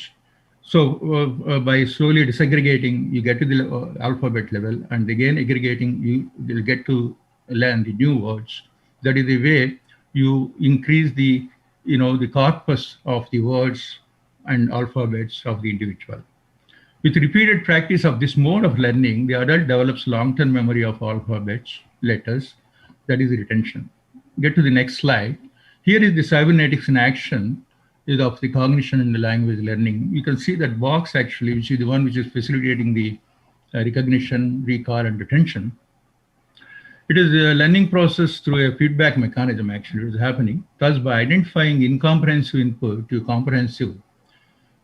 So by slowly disaggregating, you get to the alphabet level, and again aggregating, you will get to learn the new words. That is the way you increase the, the corpus of the words and alphabets of the individual. With repeated practice of this mode of learning, the adult develops long-term memory of alphabets, letters, that is retention. Get to the next slide. Here is the cybernetics in action of the cognition and the language learning. You can see that box actually, which is the one which is facilitating the recognition, recall, and retention. It is a learning process through a feedback mechanism actually is happening. Thus, by identifying incomprehensive input to comprehensive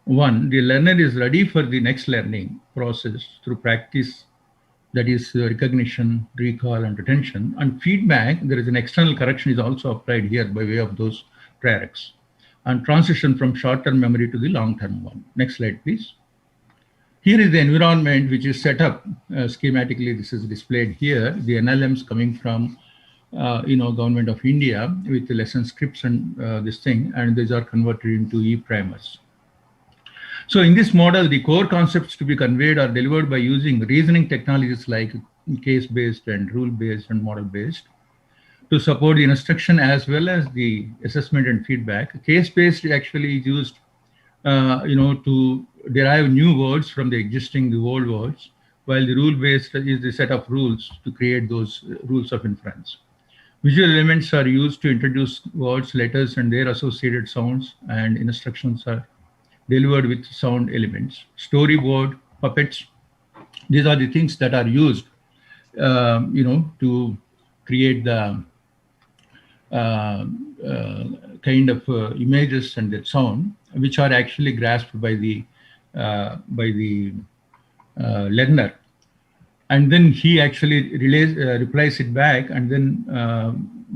one, the learner is ready for the next learning process through practice, that is recognition, recall, and retention. And feedback, there is an external correction is also applied here by way of those prerats, and transition from short-term memory to the long-term one. Next slide, please. Here is the environment which is set up schematically. This is displayed here. The NLMs coming from, Government of India with the lesson scripts and this thing, and these are converted into e-primers. So in this model, the core concepts to be conveyed are delivered by using reasoning technologies like case-based and rule-based and model-based to support the instruction as well as the assessment and feedback. Case-based actually is used, to derive new words from the old words, while the rule-based is the set of rules to create those rules of inference. Visual elements are used to introduce words, letters, and their associated sounds, and instructions are delivered with sound elements. Storyboard, puppets, these are the things that are used, to create the kind of images and the sound, which are actually grasped by the learner, and then he actually replies it back, and then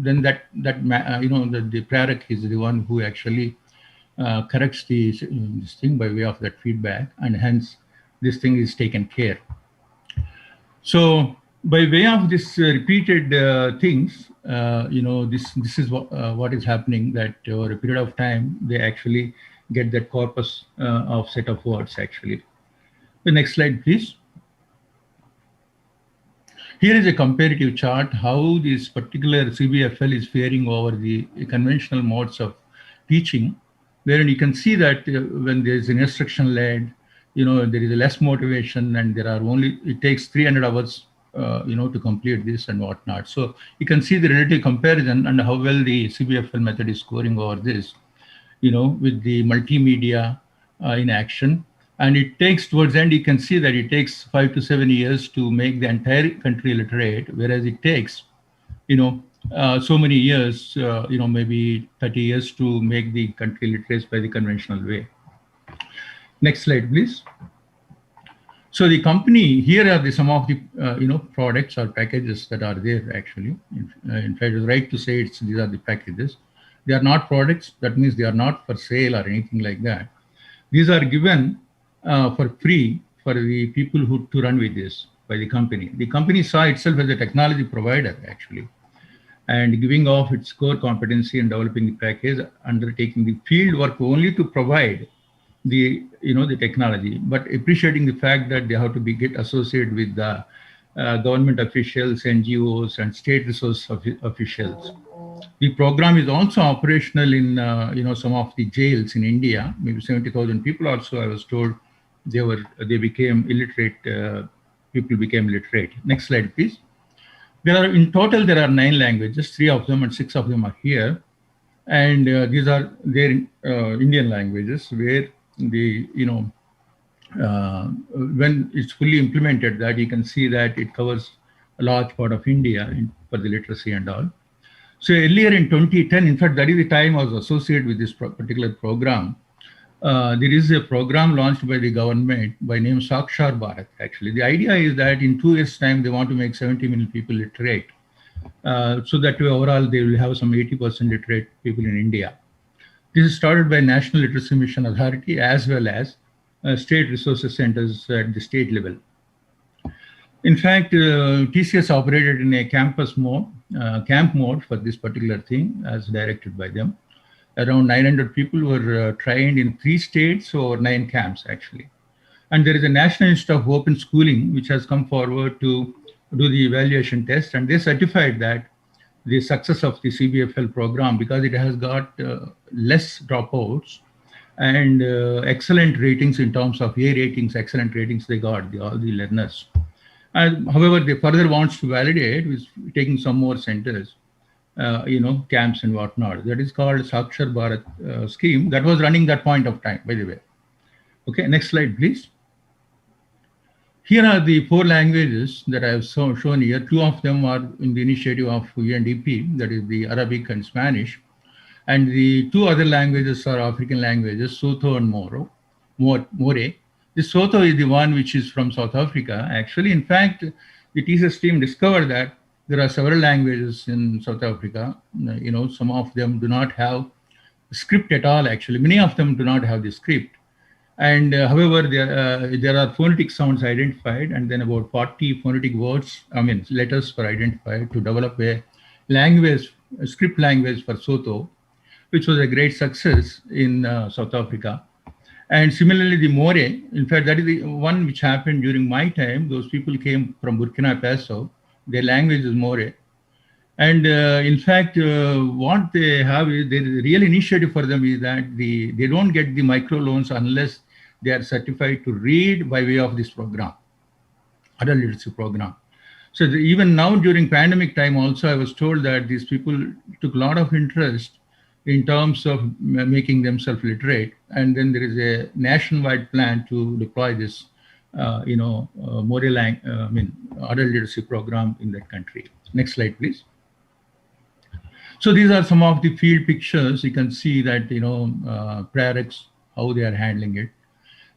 the prarak is the one who actually corrects this thing by way of that feedback, and hence this thing is taken care. So by way of this repeated things, this is what is happening, that over a period of time they actually get that corpus of set of words actually. The next slide, please. Here is a comparative chart how this particular CBFL is faring over the conventional modes of teaching, wherein you can see that when there is an instruction led, there is less motivation, and it takes 300 hours, to complete this and whatnot. So you can see the relative comparison and how well the CBFL method is scoring over this, with the multimedia in action. And it takes, towards the end, you can see that it takes 5 to 7 years to make the entire country literate, whereas it takes, so many years, maybe 30 years to make the country literate by the conventional way. Next slide, please. So the company, here are some of the products or packages that are there actually. In fact, it's right to say these are the packages. They are not products. That means they are not for sale or anything like that. These are given for free for the people who to run with this by the company. The company saw itself as a technology provider actually, and giving off its core competency in developing the package, undertaking the field work only to provide the the technology, but appreciating the fact that they have to get associated with the government officials, NGOs, and state resource officials. The program is also operational in some of the jails in India. Maybe 70,000 people also, I was told, they became illiterate. People became literate. Next slide, please. In total there are 9 languages. 3 of them and 6 of them are here, and these are their Indian languages, where when it's fully implemented, that you can see that it covers a large part of India for the literacy and all. So earlier in 2010, in fact, that is the time I was associated with this particular program. There is a program launched by the government by name Sakshar Bharat. Actually, the idea is that in 2 years' time, they want to make 70 million people literate. So that overall, they will have some 80% literate people in India. This is started by National Literacy Mission Authority as well as state resources centers at the state level. In fact, TCS operated in a camp mode for this particular thing as directed by them. Around 900 people were trained in 3 states or 9 camps actually. And there is a National Institute of Open Schooling which has come forward to do the evaluation test, and they certified that the success of the CBFL program, because it has got less dropouts and excellent ratings in terms of A ratings, excellent ratings they got, all the learners. And however, they further wants to validate with taking some more centers, camps and whatnot. That is called Sakshar Bharat scheme that was running that point of time, by the way. Okay, next slide, please. Here are the 4 languages that I have shown here. 2 of them are in the initiative of UNDP, that is the Arabic and Spanish. And the 2 other languages are African languages, Sotho and More. The Sotho is the one which is from South Africa. Actually, in fact, the TCS team discovered that there are several languages in South Africa. Some of them do not have script at all, actually. Many of them do not have the script. And however, there are phonetic sounds identified, and then about 40 phonetic letters were identified to develop a script language for Sotho, which was a great success in South Africa. And similarly, the More, in fact, that is the one which happened during my time. Those people came from Burkina Faso. Their language is More. And in fact, what they have is the real initiative for them is that they don't get the microloans unless they are certified to read by way of this program, adult literacy program. So even now during pandemic time also, I was told that these people took a lot of interest in terms of making themselves literate. And then there is a nationwide plan to deploy this, More adult literacy program in that country. Next slide, please. So these are some of the field pictures. You can see that, prayer-X, how they are handling it.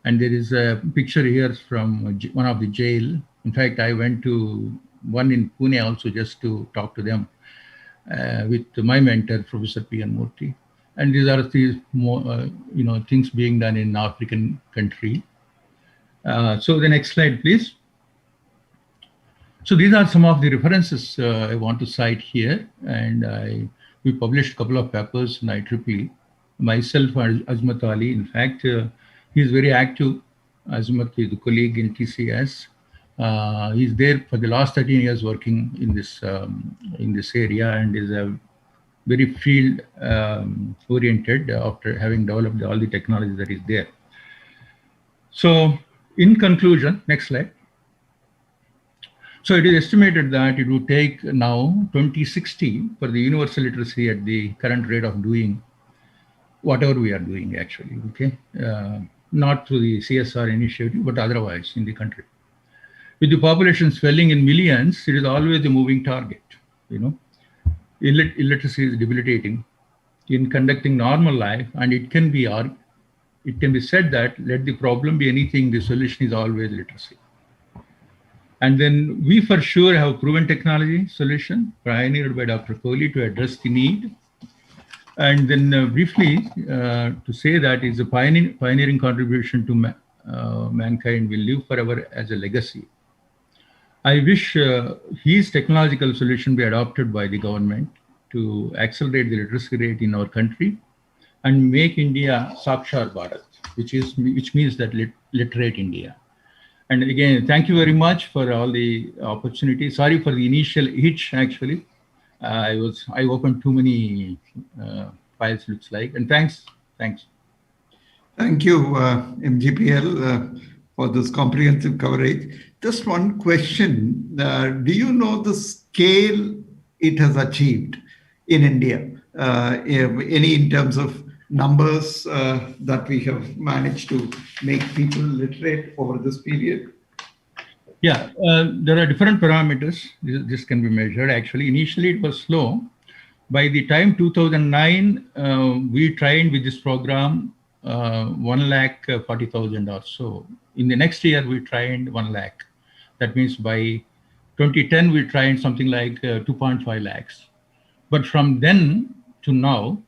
And there is a picture here from one of the jail. In fact, I went to one in Pune also just to talk to them with my mentor, Professor P.N. Murthy. And these are the more, things being done in African country. So the next slide, please. So these are some of the references I want to cite here. And we published a couple of papers in IEEE. Myself and Azmat Ali, in fact, he is very active. Azmat is a colleague in TCS. He's there for the last 13 years working in this area, and is a very field oriented after having developed all the technology that is there. So in conclusion, next slide. So it is estimated that it would take now 2060 for the universal literacy at the current rate of doing whatever we are doing actually, okay? Not through the CSR initiative, but otherwise in the country. With the population swelling in millions, it is always a moving target, Illiteracy is debilitating in conducting normal life, and it can be said that let the problem be anything, the solution is always literacy. And then we for sure have proven technology solution pioneered by Dr. Kohli to address the need. And then briefly to say that is a pioneering contribution to mankind will live forever as a legacy. I wish his technological solution be adopted by the government to accelerate the literacy rate in our country and make India Sakshar Bharat, which means that literate India. And again, thank you very much for all the opportunity. Sorry for the initial hitch, actually. I opened too many files, looks like. And thanks. Thank you, MGPL, for this comprehensive coverage. Just one question. Do you know the scale it has achieved in India? Any in terms of numbers that we have managed to make people literate over this period? Yeah, there are different parameters. This can be measured. Actually, initially it was slow. By the time 2009, we trained with this program 1,40,000 or so. In the next year, we trained 1 lakh. That means by 2010, we trained something like 2.5 lakhs. But from then to now,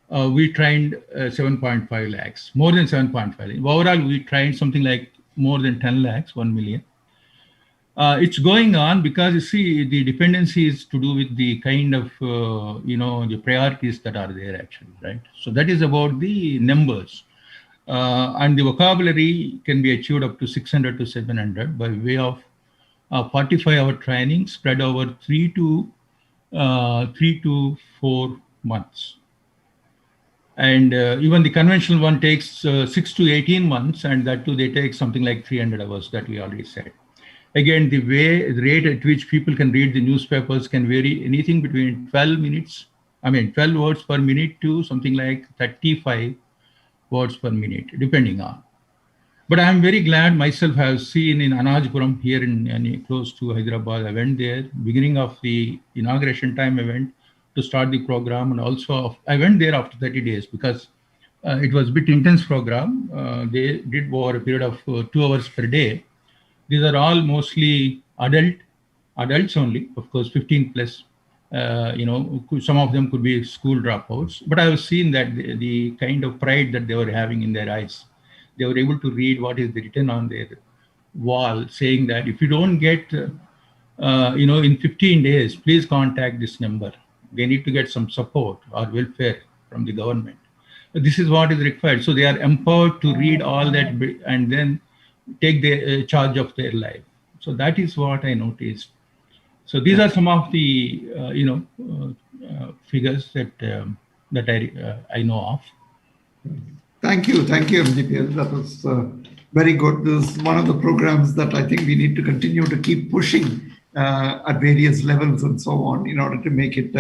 we trained 7.5 lakhs, more than 7.5 lakhs. Overall, we trained something like more than 10 lakhs, 1 million. It's going on because you see the dependency is to do with the kind of, the priorities that are there actually, right? So that is about the numbers. And the vocabulary can be achieved up to 600 to 700 by way of 45-hour training spread over 3 to 4 months. And even the conventional one takes 6 to 18 months, and that too, they take something like 300 hours that we already said. Again, the rate at which people can read the newspapers can vary anything between 12 words per minute to something like 35 words per minute, depending on. But I'm very glad myself have seen in Anajpuram here in close to Hyderabad. I went there, beginning of the inauguration time I went to start the program, and also I went there after 30 days because it was a bit intense program. They did over a period of 2 hours per day. These are all mostly adults only, of course, 15 plus. Some of them could be school dropouts. But I have seen that the kind of pride that they were having in their eyes, they were able to read what is written on their wall, saying that if you don't get, in 15 days, please contact this number. They need to get some support or welfare from the government. This is what is required. So they are empowered to read all that and then take the charge of their life. So that is what I noticed. So these are some of the figures that I know of. Thank you, MGPL. That was very good. This is one of the programs that I think we need to continue to keep pushing at various levels and so on in order to make it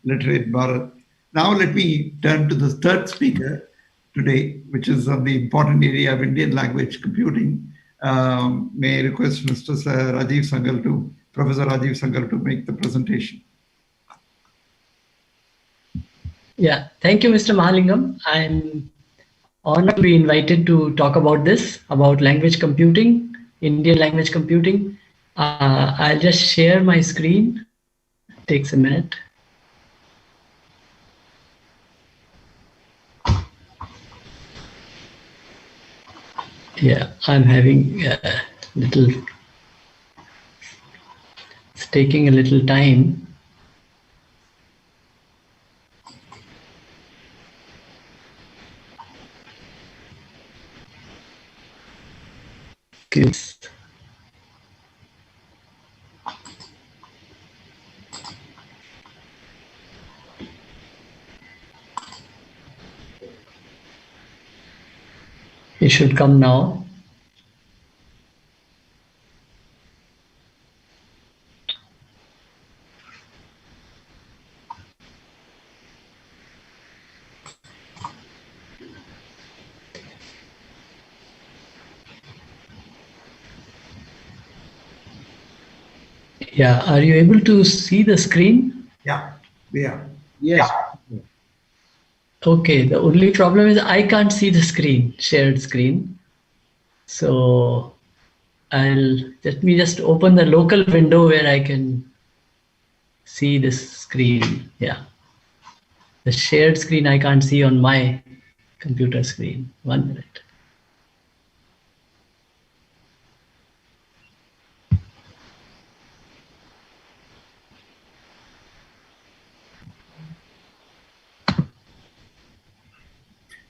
literate Bharat. Now let me turn to the third speaker today, which is on the important area of Indian language computing. May I request Mr. Professor Rajiv Sangal to make the presentation. Yeah, thank you, Mr. Mahalingam. I'm honored to be invited to talk about this, about language computing, Indian language computing. I'll just share my screen. It takes a minute. Yeah, I'm having a little, it's taking a little time. Kids. It should come now. Yeah, are you able to see the screen? Yeah, we are. Yes. Yeah. Okay, the only problem is I can't see the screen, shared screen. So Let me just open the local window where I can see this screen. Yeah. The shared screen I can't see on my computer screen. 1 minute.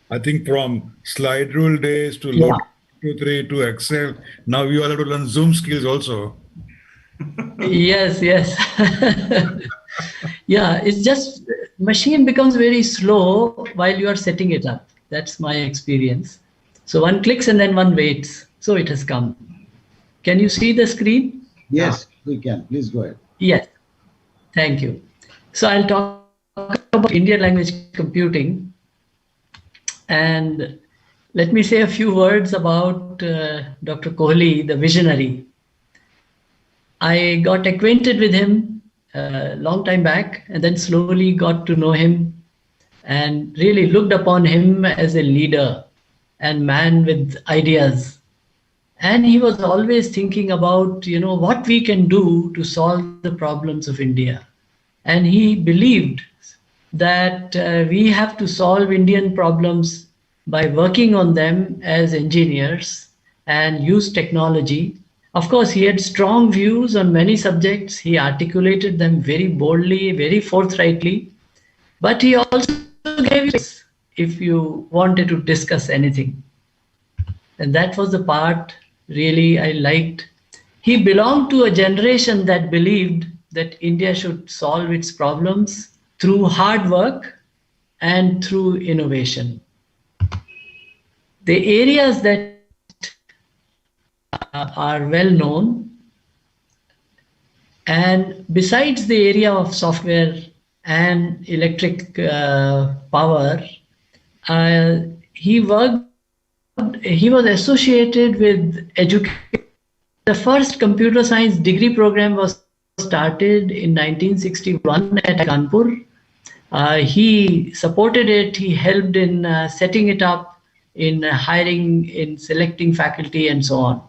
I think from slide rule days to Yeah. load 2, 3 to Excel, now you all have to learn Zoom skills also. Yes, yes. Yeah, it's just machine becomes very slow while you are setting it up. That's my experience. So one clicks and then one waits. So it has come. Can you see the screen? Yes, we can. Please go ahead. Yes. Thank you. So I'll talk about Indian language computing. And let me say a few words about Dr. Kohli, the visionary. I got acquainted with him a long time back and then slowly got to know him and really looked upon him as a leader and man with ideas. And he was always thinking about, what we can do to solve the problems of India. And he believed that we have to solve Indian problems by working on them as engineers and use technology. Of course, he had strong views on many subjects. He articulated them very boldly, very forthrightly. But he also gave you if you wanted to discuss anything. And that was the part really I liked. He belonged to a generation that believed that India should solve its problems through hard work and through innovation. The areas that are well known, and besides the area of software and electric power, he was associated with education. The first computer science degree program was started in 1961 at Kanpur. He supported it, he helped in setting it up, in hiring, in selecting faculty and so on.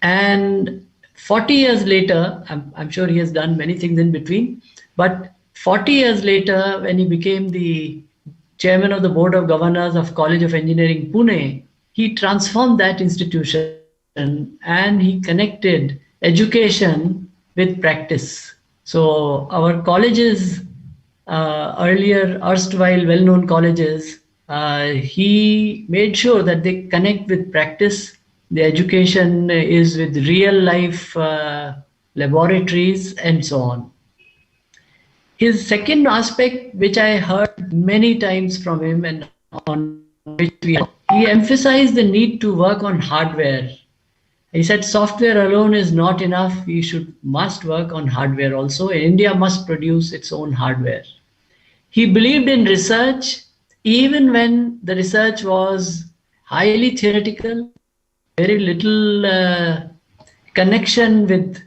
And 40 years later, I'm sure he has done many things in between, but 40 years later, when he became the chairman of the Board of Governors of College of Engineering, Pune, he transformed that institution and he connected education with practice. So our colleges, earlier erstwhile well-known colleges, he made sure that they connect with practice. The education is with real life laboratories and so on. His second aspect, which I heard many times from him and on which he emphasized the need to work on hardware. He said software alone is not enough. We must work on hardware also. India must produce its own hardware. He believed in research, even when the research was highly theoretical, very little connection with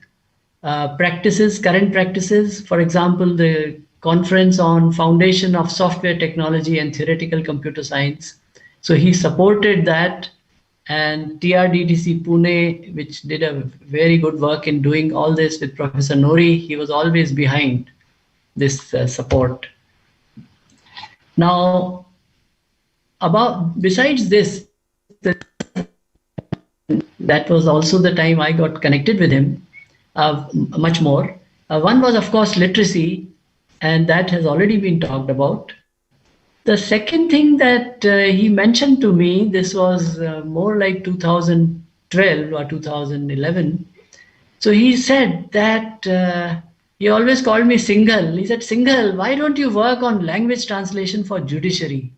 practices, current practices. For example, the conference on foundation of software technology and theoretical computer science. So he supported that, and TRDTC Pune, which did a very good work in doing all this with Professor Nori, he was always behind this support. Now, besides this, that was also the time I got connected with him much more. One was, of course, literacy, and that has already been talked about. The second thing that he mentioned to me, this was more like 2012 or 2011. So he said that he always called me Singhal. He said, Singhal, why don't you work on language translation for judiciary?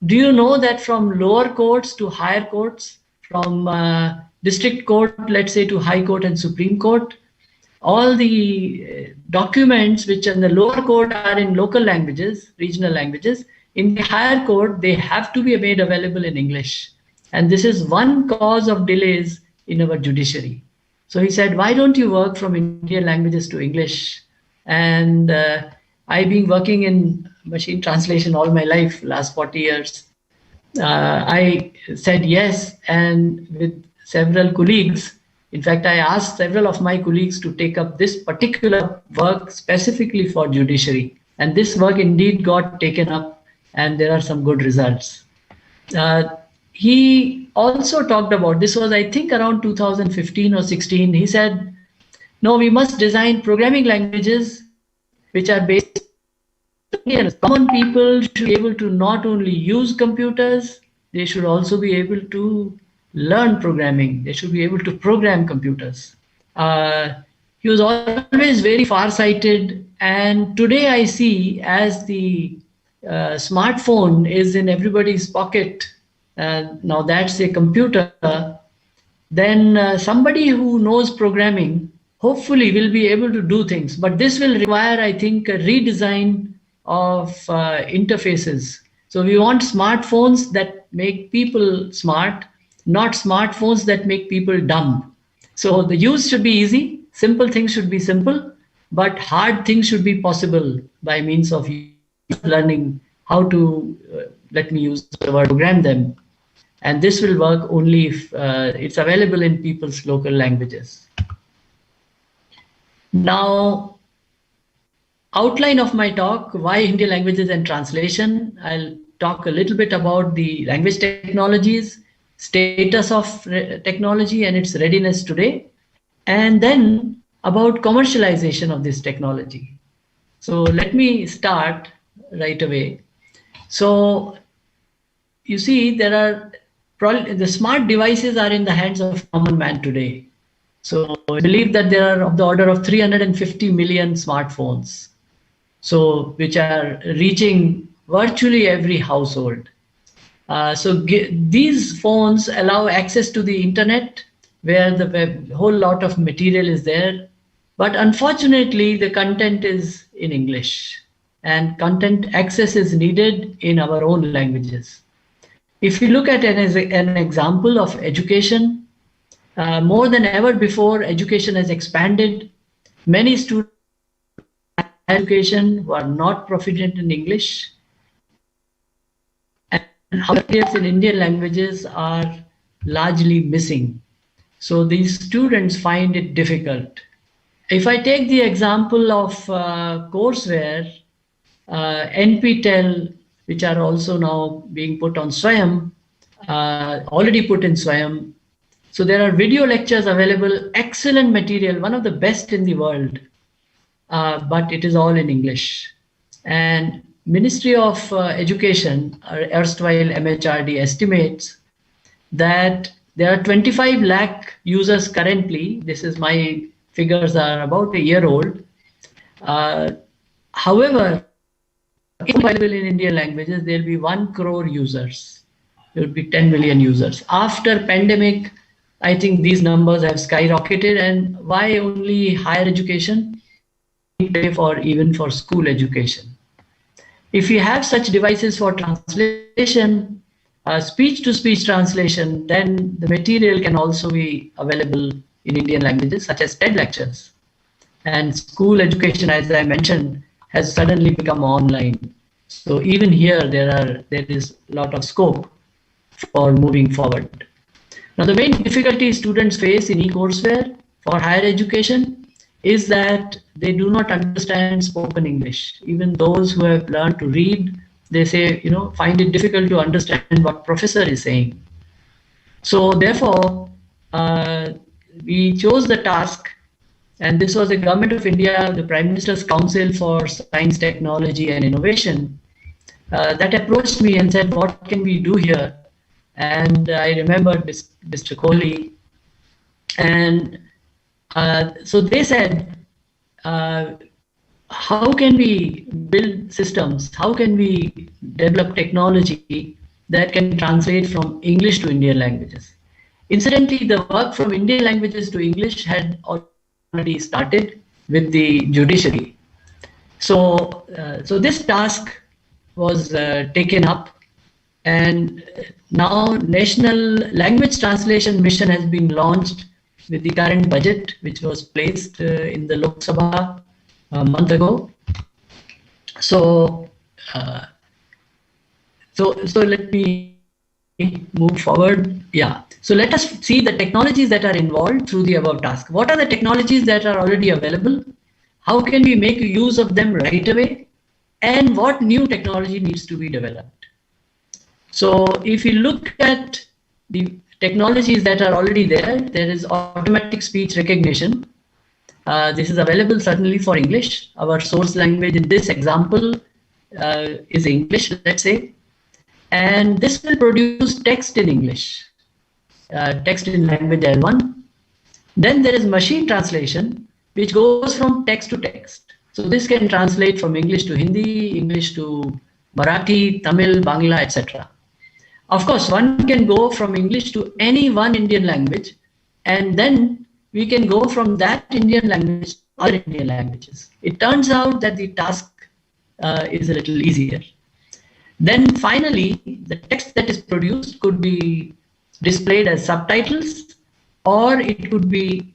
Do you know that from lower courts to higher courts, from district court, let's say, to high court and Supreme Court, all the documents which in the lower court are in local languages, regional languages, in the higher court, they have to be made available in English. And this is one cause of delays in our judiciary. So he said, why don't you work from Indian languages to English? And I've been working in machine translation all my life, last 40 years. I said yes, and with several colleagues, In fact, I asked several of my colleagues to take up this particular work specifically for judiciary. And this work indeed got taken up, and there are some good results. He also talked about, this was I think around 2015 or 16, he said, no, we must design programming languages which are based on common people should be able to not only use computers, they should also be able to learn programming. They should be able to program computers. He was always very far-sighted, and today I see as the smartphone is in everybody's pocket, now that's a computer, then somebody who knows programming hopefully will be able to do things. But this will require, I think, a redesign of interfaces. So we want smartphones that make people smart, not smartphones that make people dumb. So the use should be easy, simple things should be simple, but hard things should be possible by means of learning how to, let me use the word, program them. And this will work only if it's available in people's local languages. Now, outline of my talk, why Indian languages and translation. I'll talk a little bit about the language technologies, status of technology and its readiness today, and then about commercialization of this technology. So let me start right away. So you see, there are probably the smart devices are in the hands of common man today. So I believe that there are of the order of 350 million smartphones, so which are reaching virtually every household. These phones allow access to the internet, where the whole lot of material is there. But unfortunately, the content is in English, and content access is needed in our own languages. If you look at an example of education, more than ever before, education has expanded. Many students in education who are not proficient in English, and careers in Indian languages are largely missing. So these students find it difficult. If I take the example of courseware, NPTEL, which are also now being put on Swayam, already put in Swayam. So there are video lectures available, excellent material, one of the best in the world, but it is all in English. And Ministry of Education, erstwhile MHRD, estimates that there are 25 lakh users currently. This is my figures are about a year old. However, if available in Indian languages, there will be 1 crore users. There will be 10 million users. After pandemic, I think these numbers have skyrocketed. And why only higher education? Even for school education. If you have such devices for translation, speech-to-speech translation, then the material can also be available in Indian languages, such as TED lectures. And school education, as I mentioned, has suddenly become online. So even here, there is a lot of scope for moving forward. Now, the main difficulty students face in e-courseware for higher education is that they do not understand spoken English. Even those who have learned to read, they say, find it difficult to understand what professor is saying. So therefore, we chose the task, and this was the Government of India, the Prime Minister's Council for Science, Technology and Innovation that approached me and said, what can we do here? And I remembered Mr. Kohli. And so they said, how can we build systems? How can we develop technology that can translate from English to Indian languages? Incidentally, the work from Indian languages to English had already started with the judiciary. So this task was taken up, and now National Language Translation Mission has been launched with the current budget, which was placed in the Lok Sabha a month ago. So let me move forward. Yeah. So let us see the technologies that are involved through the above task. What are the technologies that are already available? How can we make use of them right away? And what new technology needs to be developed? So if you look at the technologies that are already there, there is automatic speech recognition. This is available certainly for English. Our source language in this example is English, let's say. And this will produce text in English, text in language L1. Then there is machine translation, which goes from text to text. So this can translate from English to Hindi, English to Marathi, Tamil, Bangla, etc. Of course, one can go from English to any one Indian language, and then we can go from that Indian language to other Indian languages. It turns out that the task is a little easier. Then finally, the text that is produced could be displayed as subtitles, or it could be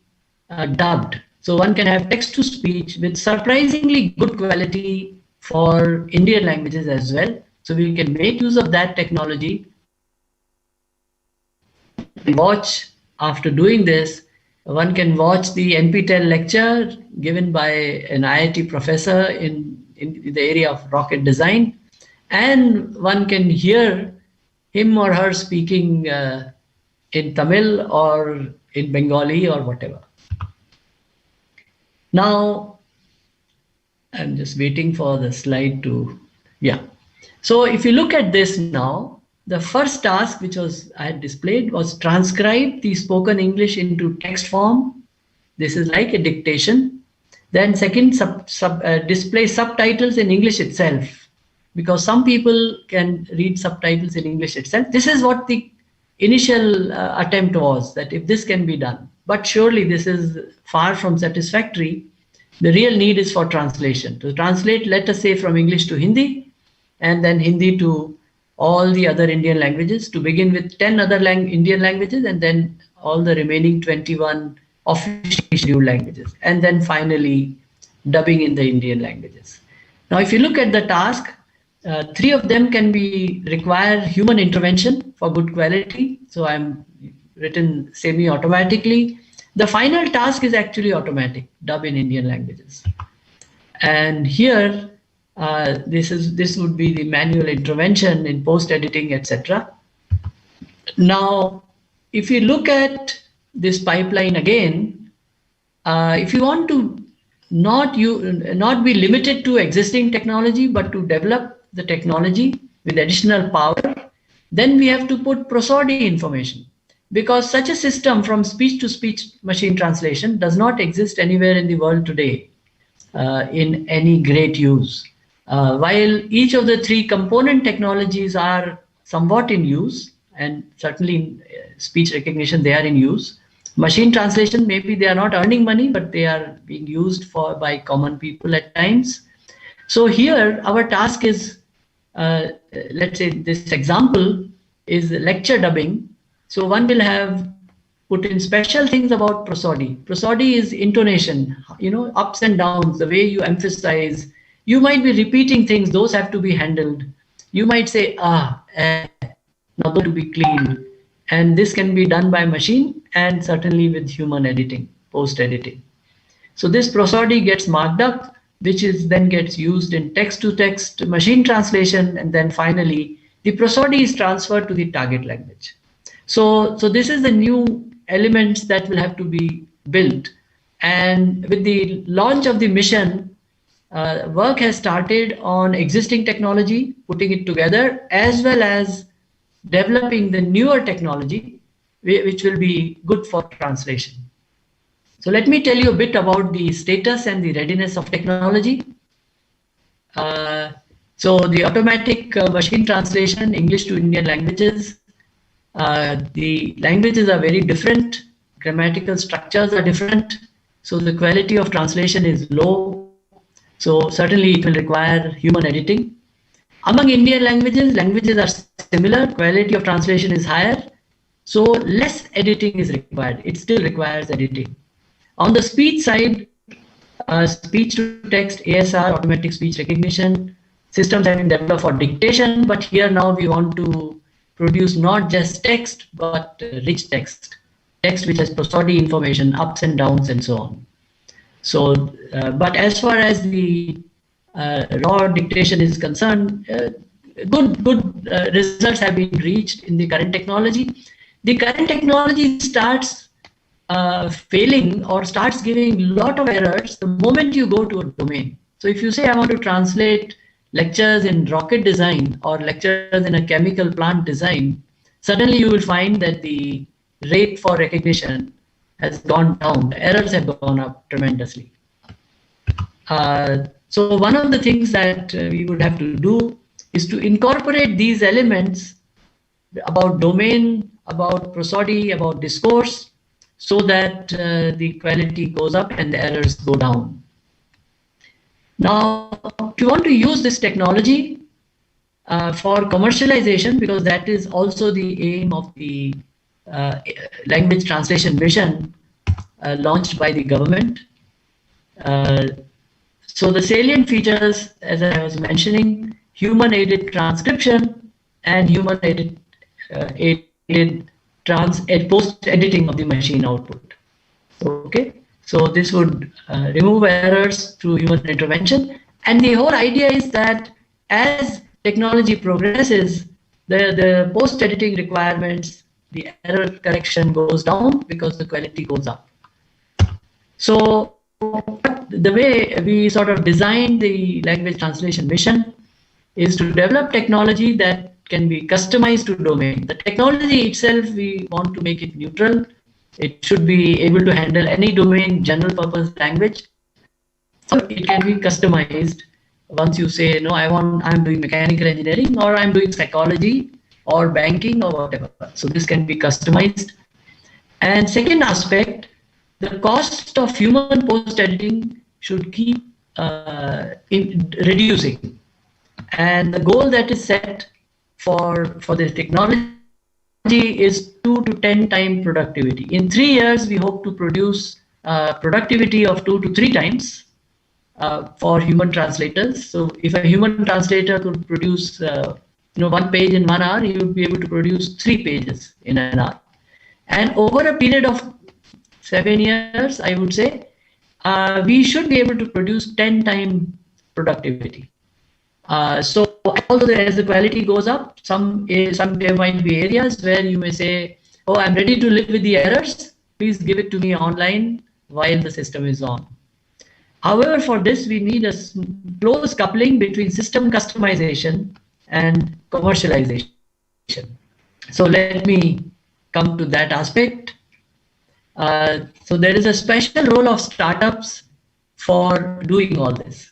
dubbed. So one can have text to speech with surprisingly good quality for Indian languages as well. So we can make use of that technology. Watch, after doing this, one can watch the NPTEL lecture given by an IIT professor in the area of rocket design. And one can hear him or her speaking in Tamil or in Bengali or whatever. Now, I'm just waiting for the slide to, yeah. So if you look at this now, the first task which I had displayed was transcribe the spoken English into text form. This is like a dictation. Then second, display subtitles in English itself, because some people can read subtitles in English itself. This is what the initial attempt was, that if this can be done. But surely this is far from satisfactory. The real need is for translation. To translate, let us say, from English to Hindi, and then Hindi to all the other Indian languages, to begin with 10 other Indian languages, and then all the remaining 21 officially scheduled languages, and then finally dubbing in the Indian languages. Now, if you look at the task, 3 of them can require human intervention for good quality. So I'm written semi-automatically. The final task is actually automatic, dub in Indian languages. And here, this would be the manual intervention in post-editing, etc. Now, if you look at this pipeline again, if you want to not be limited to existing technology, but to develop the technology with additional power, then we have to put prosody information, because such a system from speech to speech machine translation does not exist anywhere in the world today in any great use. While each of the 3 component technologies are somewhat in use, and certainly in speech recognition they are in use, machine translation, maybe they are not earning money, but they are being used by common people at times. So here our task is, let's say this example is lecture dubbing. So one will have put in special things about prosody. Prosody is intonation, ups and downs, the way you emphasize. You might be repeating things, those have to be handled. You might say, now to be clean. And this can be done by machine and certainly with human editing, post-editing. So this prosody gets marked up, which then gets used in text-to-text machine translation, and then finally the prosody is transferred to the target language. So this is the new elements that will have to be built. And with the launch of the mission, work has started on existing technology, putting it together, as well as developing the newer technology, which will be good for translation. So let me tell you a bit about the status and the readiness of technology. So the automatic machine translation, English to Indian languages, the languages are very different, grammatical structures are different, so the quality of translation is low. So certainly it will require human editing. Among Indian languages are similar, quality of translation is higher, so less editing is required. It still requires editing. On the speech side, speech to text, ASR, automatic speech recognition, systems have been developed for dictation, but here now we want to produce not just text, but rich text which has prosody information, ups and downs, and so on. So, but as far as the raw dictation is concerned, good results have been reached in the current technology. The current technology starts failing or starts giving a lot of errors the moment you go to a domain. So if you say I want to translate lectures in rocket design or lectures in a chemical plant design, suddenly you will find that the rate for recognition has gone down. The errors have gone up tremendously. So one of the things that we would have to do is to incorporate these elements about domain, about prosody, about discourse, so that the quality goes up and the errors go down. Now, if you want to use this technology for commercialization, because that is also the aim of the language translation mission launched by the government. So the salient features, as I was mentioning, human-aided transcription and human-aided post-editing of the machine output. Okay, so this would remove errors through human intervention. And the whole idea is that as technology progresses, the post-editing requirements, the error correction goes down because the quality goes up. So the way we sort of designed the language translation mission is to develop technology that can be customized to domain. The technology itself, we want to make it neutral. It should be able to handle any domain, general purpose language. So it can be customized once you say, no, I'm doing mechanical engineering, or I'm doing psychology or banking or whatever. So this can be customized. And second aspect, the cost of human post-editing should keep reducing. And the goal that is set for the technology is 2 to 10 times productivity. In 3 years, we hope to produce productivity of 2 to 3 times for human translators. So if a human translator could produce 1 page in 1 hour, he would be able to produce 3 pages in an hour. And over a period of 7 years, I would say, we should be able to produce 10 times productivity. So although as the quality goes up, there might be areas where you may say, oh, I'm ready to live with the errors. Please give it to me online while the system is on. However, for this, we need a close coupling between system customization and commercialization. So let me come to that aspect. So there is a special role of startups for doing all this.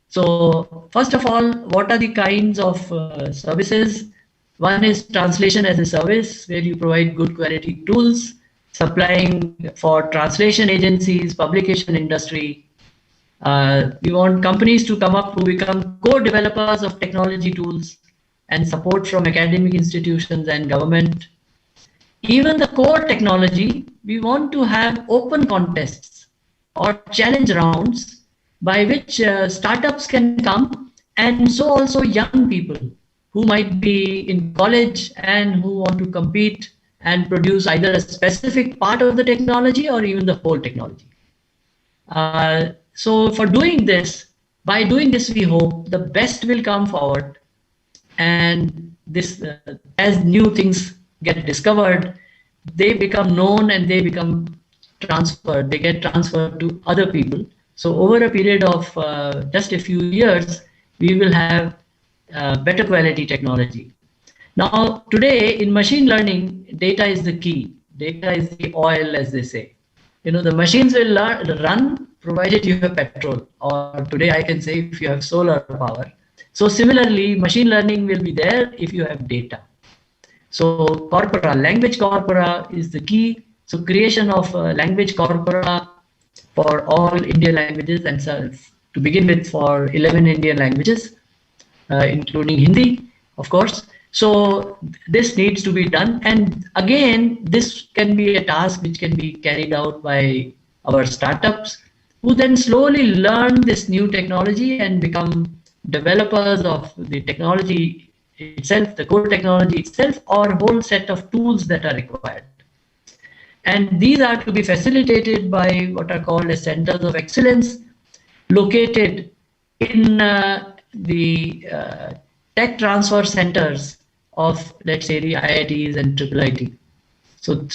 So first of all, what are the kinds of services? One is translation as a service, where you provide good quality tools, supplying for translation agencies, publication industry. We want companies to come up who become co-developers of technology tools and support from academic institutions and government. Even the core technology, we want to have open contests or challenge rounds by which startups can come, and so also young people who might be in college and who want to compete and produce either a specific part of the technology or even the whole technology. So for doing this, by doing this, we hope the best will come forward, and this as new things get discovered, they become known and they become transferred, they get transferred to other people. So over a period of just a few years, we will have better quality technology. Now, today in machine learning, data is the key. Data is the oil, as they say. The machines will run provided you have petrol, or today I can say if you have solar power. So similarly, machine learning will be there if you have data. So corpora, language corpora is the key. So creation of language corpora for all Indian languages, and to begin with for 11 Indian languages, including Hindi, of course. So this needs to be done. And again, this can be a task which can be carried out by our startups, who then slowly learn this new technology and become developers of the technology itself, the core technology itself, or a whole set of tools that are required. And these are to be facilitated by what are called as centers of excellence, located in the tech transfer centers of, let's say, the IITs and IIIT. So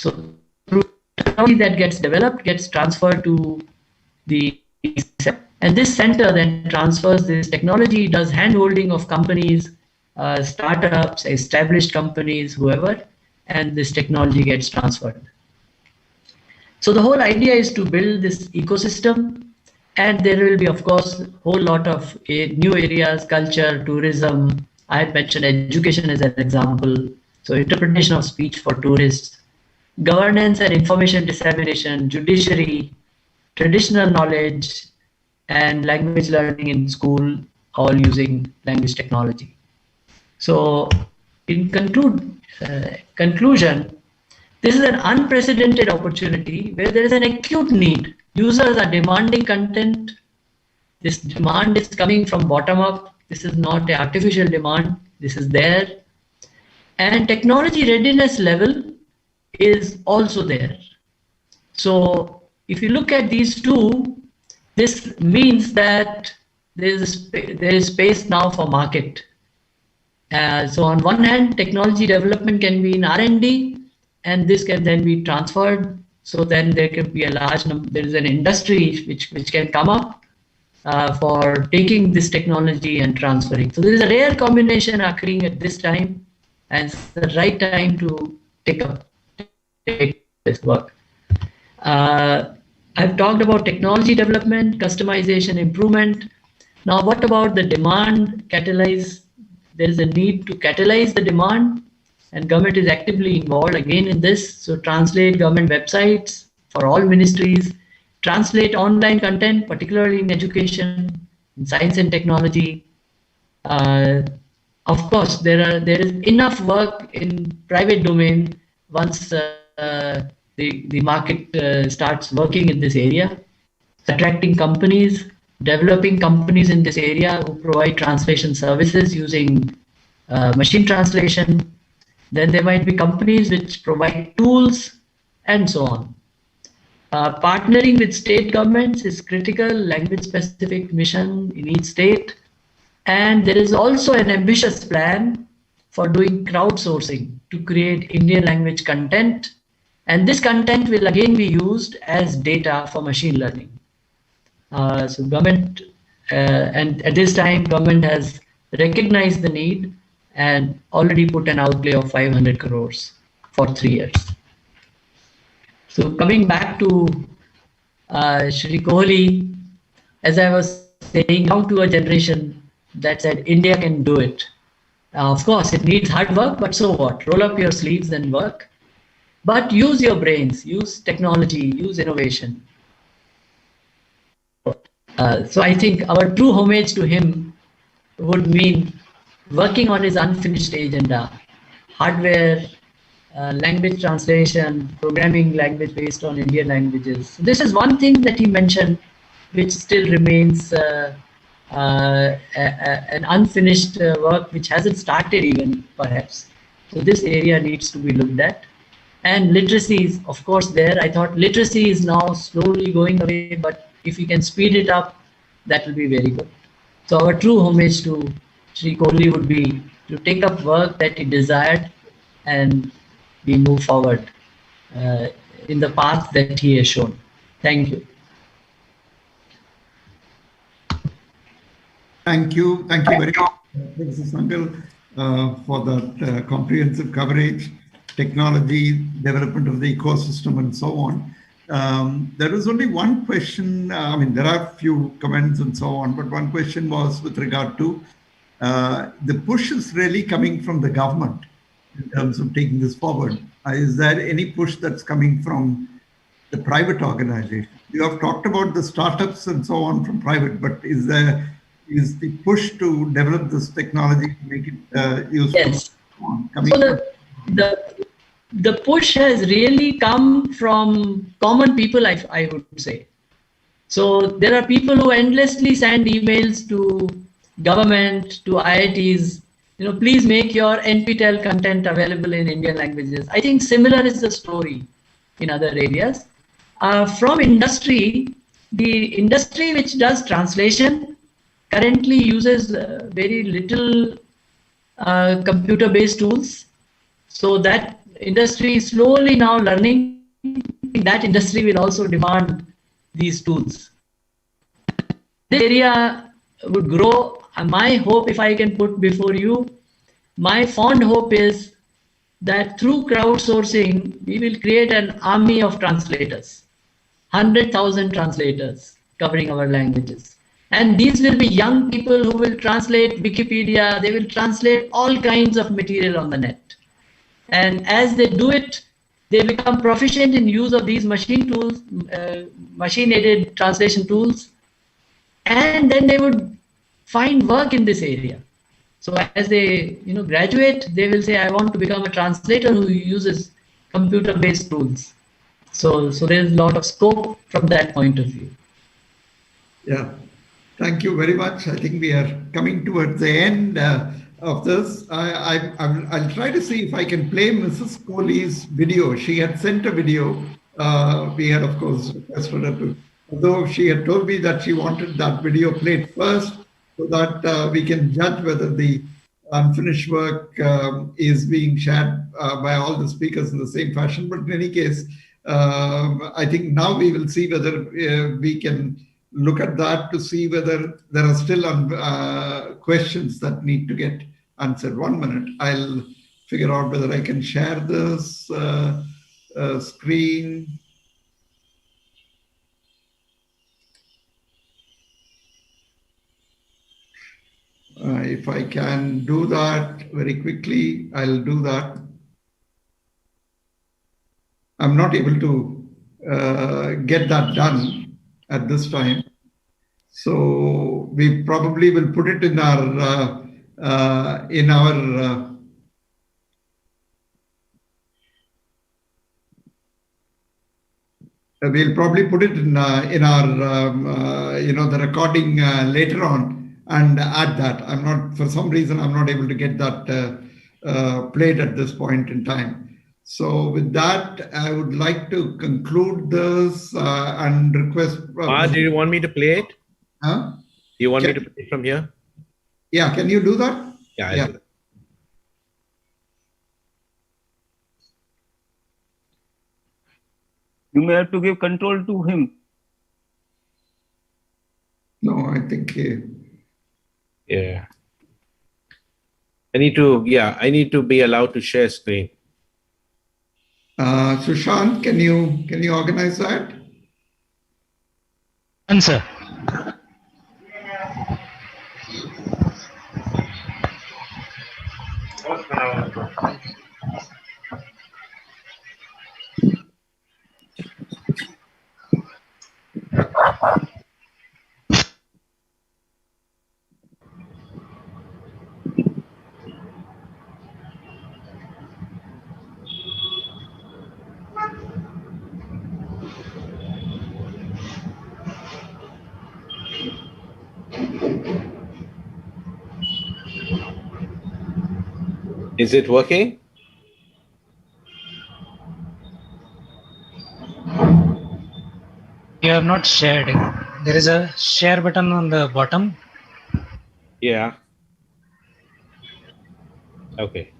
through technology that gets developed gets transferred to the, and this center then transfers this technology, does hand-holding of companies, startups, established companies, whoever, and this technology gets transferred. So the whole idea is to build this ecosystem, and there will be, of course, a whole lot of new areas, culture, tourism. I had mentioned education as an example. So interpretation of speech for tourists, governance and information dissemination, judiciary, traditional knowledge, and language learning in school, all using language technology. So in conclusion, this is an unprecedented opportunity where there is an acute need. Users are demanding content. This demand is coming from bottom up. This is not an artificial demand. This is there. And technology readiness level is also there. So if you look at these two, this means that there is space now for market. So on one hand, technology development can be in R&D, and this can then be transferred. So then there can be a large number, there is an industry which can come up for taking this technology and transferring. So there is a rare combination occurring at this time, and it's the right time to take this work. I've talked about technology development, customization, improvement. Now what about the demand catalyze? There is a need to catalyze the demand, and government is actively involved again in this. So translate government websites for all ministries, translate online content, particularly in education, in science and technology. Of course, there is enough work in private domain once the market starts working in this area, attracting companies, developing companies in this area who provide translation services using machine translation. Then there might be companies which provide tools and so on. Partnering with state governments is critical, language-specific mission in each state. And there is also an ambitious plan for doing crowdsourcing to create Indian language content. And this content will again be used as data for machine learning. So government, and at this time, government has recognized the need and already put an outlay of 500 crores for 3 years. So coming back to Shri Kohli, as I was saying, now to a generation that said India can do it. Of course, it needs hard work, but so what? Roll up your sleeves and work. But use your brains, use technology, use innovation. So I think our true homage to him would mean working on his unfinished agenda, hardware, language translation, programming language based on Indian languages. So this is one thing that he mentioned, which still remains an unfinished work, which hasn't started even, perhaps. So this area needs to be looked at. And literacy is, of course, there. I thought literacy is now slowly going away, but if we can speed it up, that will be very good. So our true homage to Shri Kohli would be to take up work that he desired and we move forward in the path that he has shown. Thank you. Thank you very much, Professor Sangal, for that comprehensive coverage, technology, development of the ecosystem, and so on. There is only one question. I mean, there are a few comments and so on, but one question was with regard to the push is really coming from the government in terms of taking this forward. Is there any push that's coming from the private organization? You have talked about the startups and so on from private, but is the push to develop this technology to make it useful? Yes. So the push has really come from common people, I would say. So there are people who endlessly send emails to government, to IITs, please make your NPTEL content available in Indian languages. I think similar is the story in other areas. From industry, the industry which does translation currently uses very little computer-based tools. So that industry is slowly now learning. That industry will also demand these tools. This area would grow. My hope, if I can put before you, my fond hope is that through crowdsourcing, we will create an army of translators, 100,000 translators covering our languages. And these will be young people who will translate Wikipedia, they will translate all kinds of material on the net. And as they do it, they become proficient in use of these machine tools, machine-aided translation tools, and then they would find work in this area. So as they graduate, they will say, I want to become a translator who uses computer-based tools. So there's a lot of scope from that point of view. Yeah, thank you very much. I think we are coming towards the end of this. I'll try to see if I can play Mrs. Kohli's video. She had sent a video. We had, of course, requested her to, although she had told me that she wanted that video played first, so that we can judge whether the unfinished work is being shared by all the speakers in the same fashion. But in any case, I think now we will see whether we can look at that to see whether there are still questions that need to get answered. 1 minute. I'll figure out whether I can share this screen. If I can do that very quickly, I'll do that. I'm not able to get that done at this time. So we probably will put it in our we'll probably put it in our the recording later on and add that. I'm not, for some reason, I'm not able to get that played at this point in time. So with that, I would like to conclude this and request. Do you want me to play it? Huh? Do you want me to play it from here? Yeah, can you do that? Yeah, I'll do that. You may have to give control to him. No, I think. Yeah. I need to be allowed to share screen. Sushant, can you organize that? Answer. Is it working? You have not shared it. There is a share button on the bottom. Yeah. Okay.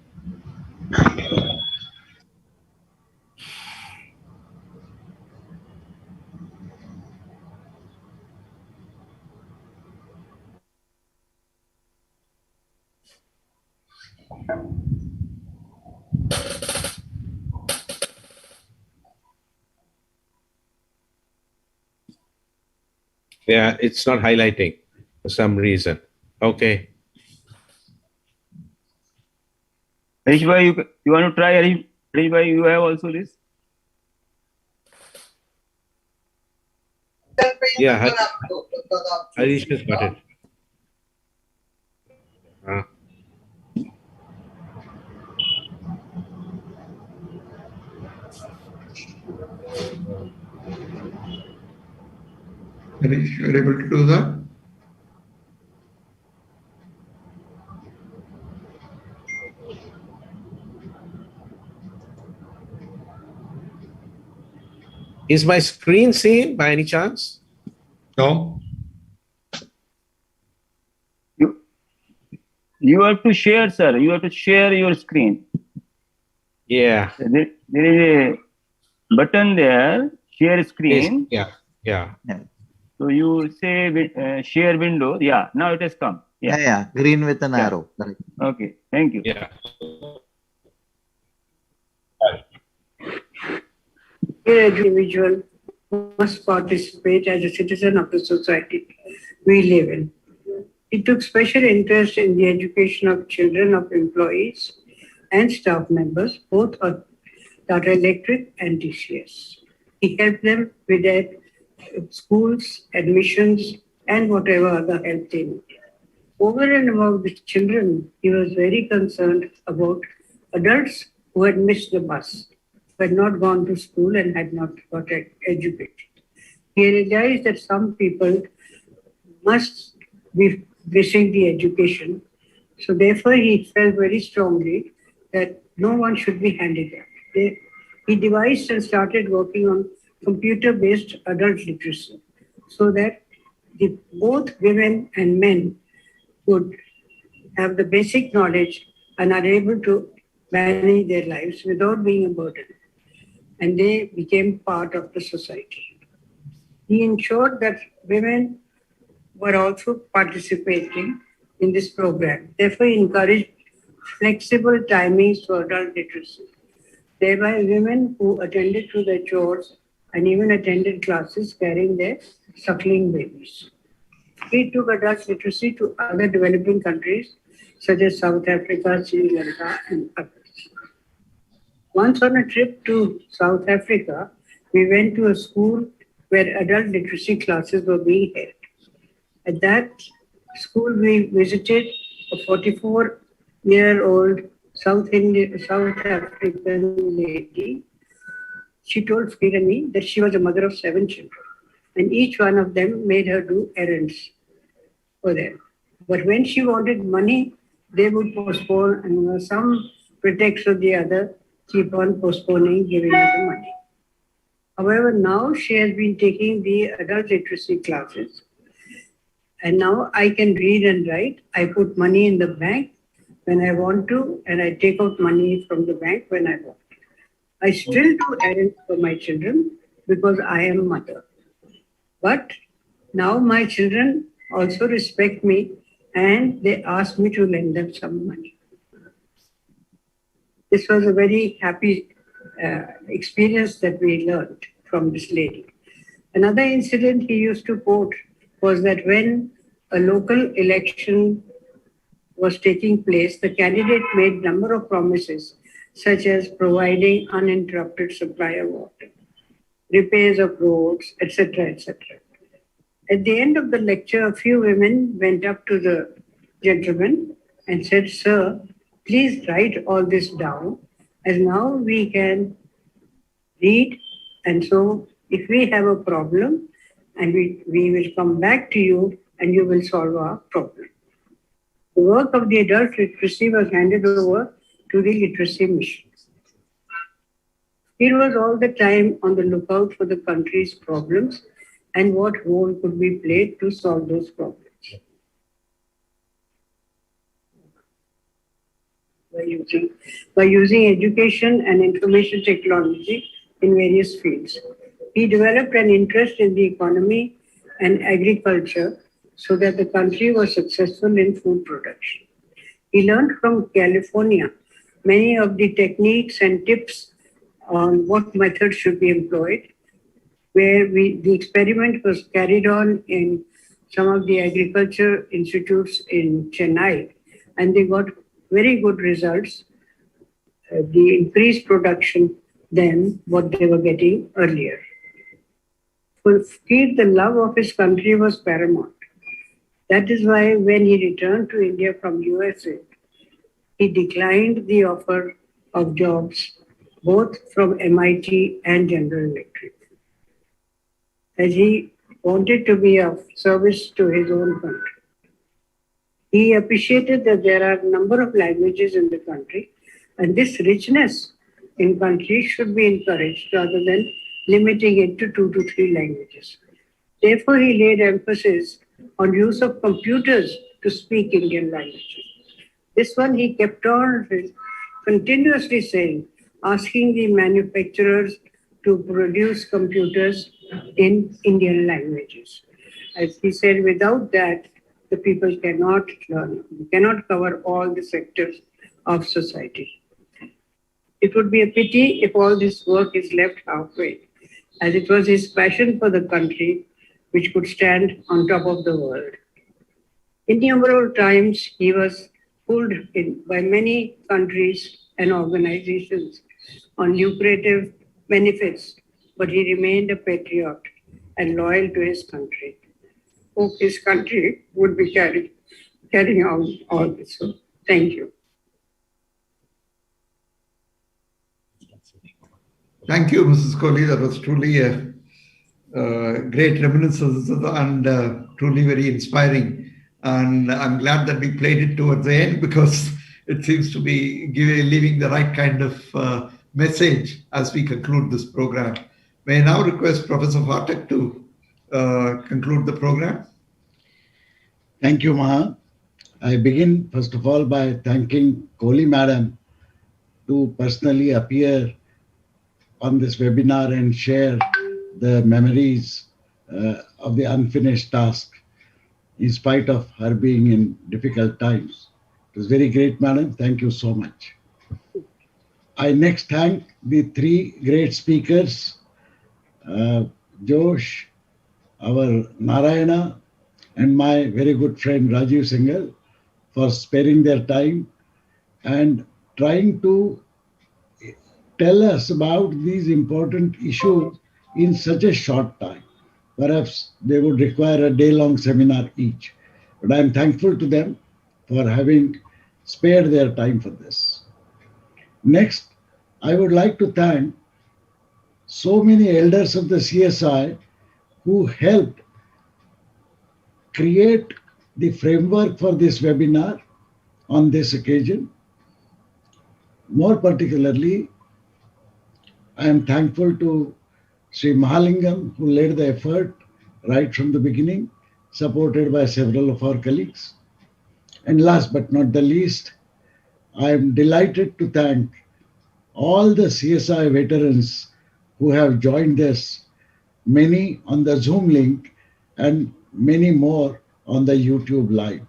Yeah, it's not highlighting for some reason. Okay. Harish bhai, you want to try? Harish bhai, you have also this? Yeah, Harish has got it. Harish, you are able to do that? Is my screen seen by any chance? No. You have to share, sir. You have to share your screen. Yeah. There is a button there, share screen. Yeah. So you say share window. Yeah, now it has come. Yeah. Green with an arrow. Correct. Okay, thank you. Yeah. Every individual must participate as a citizen of the society we live in. He took special interest in the education of children of employees and staff members, both at Tata Electric and TCS. He helped them with their schools, admissions, and whatever other help they needed. Over and above the children, he was very concerned about adults who had missed the bus, who had not gone to school and had not got educated. He realized that some people must be missing the education. So therefore, he felt very strongly that no one should be handicapped. He devised and started working on computer-based adult literacy so that both women and men would have the basic knowledge and are able to manage their lives without being a burden. And they became part of the society. He ensured that women were also participating in this program. Therefore, he encouraged flexible timings for adult literacy. Thereby, women who attended to their chores and even attended classes carrying their suckling babies. He took adult literacy to other developing countries such as South Africa, Sri Lanka, and others. Once on a trip to South Africa, we went to a school where adult literacy classes were being held. At that school, we visited a 44-year-old South African lady. She told Fir and me that she was a mother of 7 children, and each one of them made her do errands for them. But when she wanted money, they would postpone, and some pretext or the other keep on postponing giving her the money. However, now she has been taking the adult literacy classes, and now I can read and write. I put money in the bank when I want to, and I take out money from the bank when I want. I still do errands for my children because I am a mother. But now my children also respect me and they ask me to lend them some money. This was a very happy experience that we learned from this lady. Another incident he used to quote was that when a local election was taking place, the candidate made a number of promises, such as providing uninterrupted supply of water, repairs of roads, etc., etc. At the end of the lecture, a few women went up to the gentleman and said, "Sir, please write all this down, as now we can read, and so if we have a problem, and we will come back to you and you will solve our problem." The work of the adult literacy was handed over to the literacy mission. He was all the time on the lookout for the country's problems and what role could be played to solve those problems. By using education and information technology in various fields. He developed an interest in the economy and agriculture so that the country was successful in food production. He learned from California many of the techniques and tips on what methods should be employed, where the experiment was carried on in some of the agriculture institutes in Chennai, and they got very good results. The increased production than what they were getting earlier. For Keith, the love of his country was paramount. That is why when he returned to India from USA, he declined the offer of jobs both from MIT and General Electric, as he wanted to be of service to his own country. He appreciated that there are a number of languages in the country, and this richness in country should be encouraged rather than limiting it to 2 to 3 languages. Therefore, he laid emphasis on use of computers to speak Indian languages. This one he kept on continuously saying, asking the manufacturers to produce computers in Indian languages. As he said, without that, the people cannot learn, cannot cover all the sectors of society. It would be a pity if all this work is left halfway, as it was his passion for the country which could stand on top of the world. Innumerable times he was pulled in by many countries and organizations on lucrative benefits, but he remained a patriot and loyal to his country. Hope his country would be carrying out all this. So, thank you. Thank you, Mrs. Kohli. That was truly a great reminiscence and truly very inspiring. And I'm glad that we played it towards the end because it seems to be leaving the right kind of message as we conclude this program. May I now request Professor Phatak to conclude the program? Thank you, Maha. I begin, first of all, by thanking Kohli Madam to personally appear on this webinar and share the memories of the unfinished task, in spite of her being in difficult times. It was very great, Madam. Thank you so much. I next thank the 3 great speakers, Josh, our Narayana, and my very good friend Rajiv Singhal for sparing their time and trying to tell us about these important issues in such a short time. Perhaps they would require a day-long seminar each. But I'm thankful to them for having spared their time for this. Next, I would like to thank so many elders of the CSI who helped create the framework for this webinar on this occasion. More particularly, I am thankful to Sri Mahalingam, who led the effort right from the beginning, supported by several of our colleagues. And last but not the least, I am delighted to thank all the CSI veterans who have joined us, many on the Zoom link and many more on the YouTube live.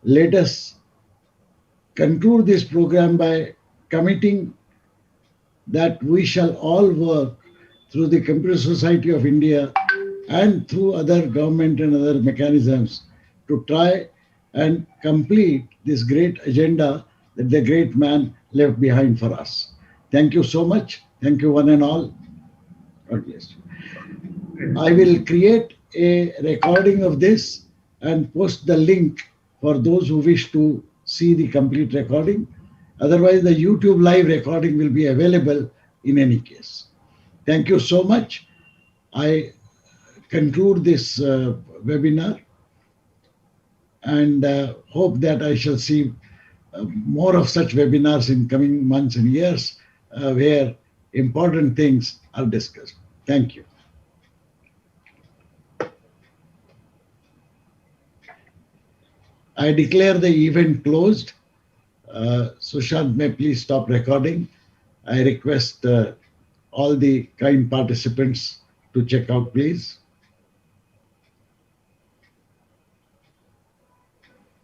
Let us conclude this program by committing that we shall all work through the Computer Society of India and through other government and other mechanisms to try and complete this great agenda that the great man left behind for us. Thank you so much. Thank you one and all. God bless you. I will create a recording of this and post the link for those who wish to see the complete recording. Otherwise, the YouTube live recording will be available in any case. Thank you so much. I conclude this webinar and hope that I shall see more of such webinars in coming months and years where important things are discussed. Thank you. I declare the event closed. Sushant, may please stop recording. I request all the kind participants to check out, please.